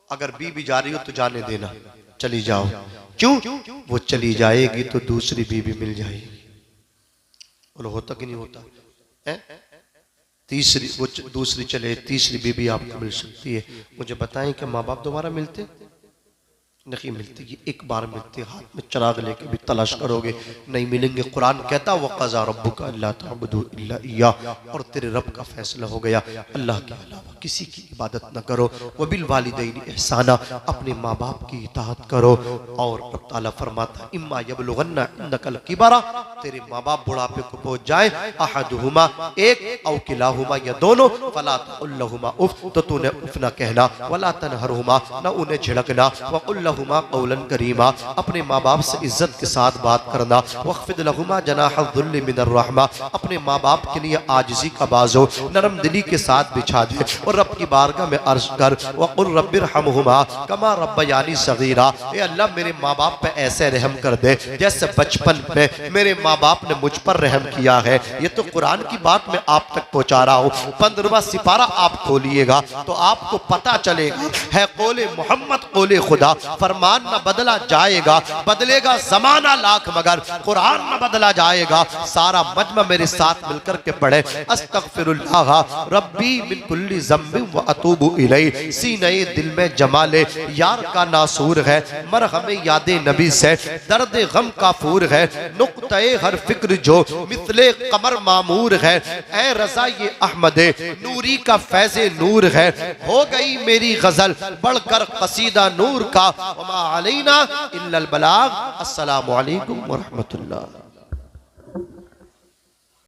अगर बीबी जा रही हो तो जाने देना, चली जाओ। क्यों? वो चली जाएगी तो दूसरी बीबी मिल जाएगी। बोलो होता कि नहीं होता है? तीसरी वो दूसरी चले, तीसरी बीबी आपको मिल सकती है। मुझे बताएं कि माँ बाप दोबारा मिलते नहीं मिलती? ये एक बार मिलते, हाथ में चिराग लेके भी तलाश करोगे नहीं मिलेंगे। कुरान कहता व क़ज़ा रब्बुका अल्ला तअबुदू इल्ला इय्याह, और तेरे रब का फैसला हो गया अल्लाह के अलावा किसी की इबादत न करो। व बिल वालिदैनि इहसाना, अपने माँ बाप की इताअत करो। और रब ताला फरमाता इम्मा यबलुगन्ना इंदकल किबरा, तेरे माँ बाप बुढ़ापे को पहुंच जाए, अहदुहुमा एक, औ किलाहुमा या दोनों, फला तक़ुल लहुमा उफ, तो तूने उफ न कहना, वला तनहरुमा, न उन्हें झिड़कना, वक़ुल लहुमा क़ौलन करीमा, अपने माँ बाप से इज्जत के साथ बात करना। वख़्फ़िद लहुमा जनाह ज़ुल्लि मिनर रहमा, अपने माँ बाप के लिए आजिज़ी का बाजो नरम दिली के साथ बिछा दे और रब की बारगाह में अर्ज़ कर वक़ुल रब्बिरहमहुमा कमा रब्बयानी सगीरा, ए अल्लाह मेरे माँ बाप पे ऐसे रहम कर दे जैसे बचपन में मेरे माँ बाप ने मुझ पर रहम किया है। ये तो कुरान की बात मैं आप तक पहुँचा रहा हूँ। 15वां सिपारा आप खोलिएगा तो आपको पता चलेगा है कौले मोहम्मद कौले खुदा, फरमान न बदला जाएगा, बदलेगा जमाना लाख मगर कुरान न बदला जाएगा। सारा मजमा मेरे साथ मिलकर के पढ़े अस्तगफिरुल्लाह रब्बी मिन कुल्ली ज़म्बिन व अतूबु इलैह, सीने दिल में जमाले यार का नासूर है, मरहमे यादे नबी से दर्द गम काफूर है, नुक्ते हर फिक्र जो मिसले कमर मामूर है, ए रज़ा ये अहमदे नूरी का फैज़े नूर है, हो गई मेरी गजल बढ़कर कसीदा नूर का, वमा अलैना इल्लल बलाग। अस्सलामु अलैकुम व रहमतुल्लाह।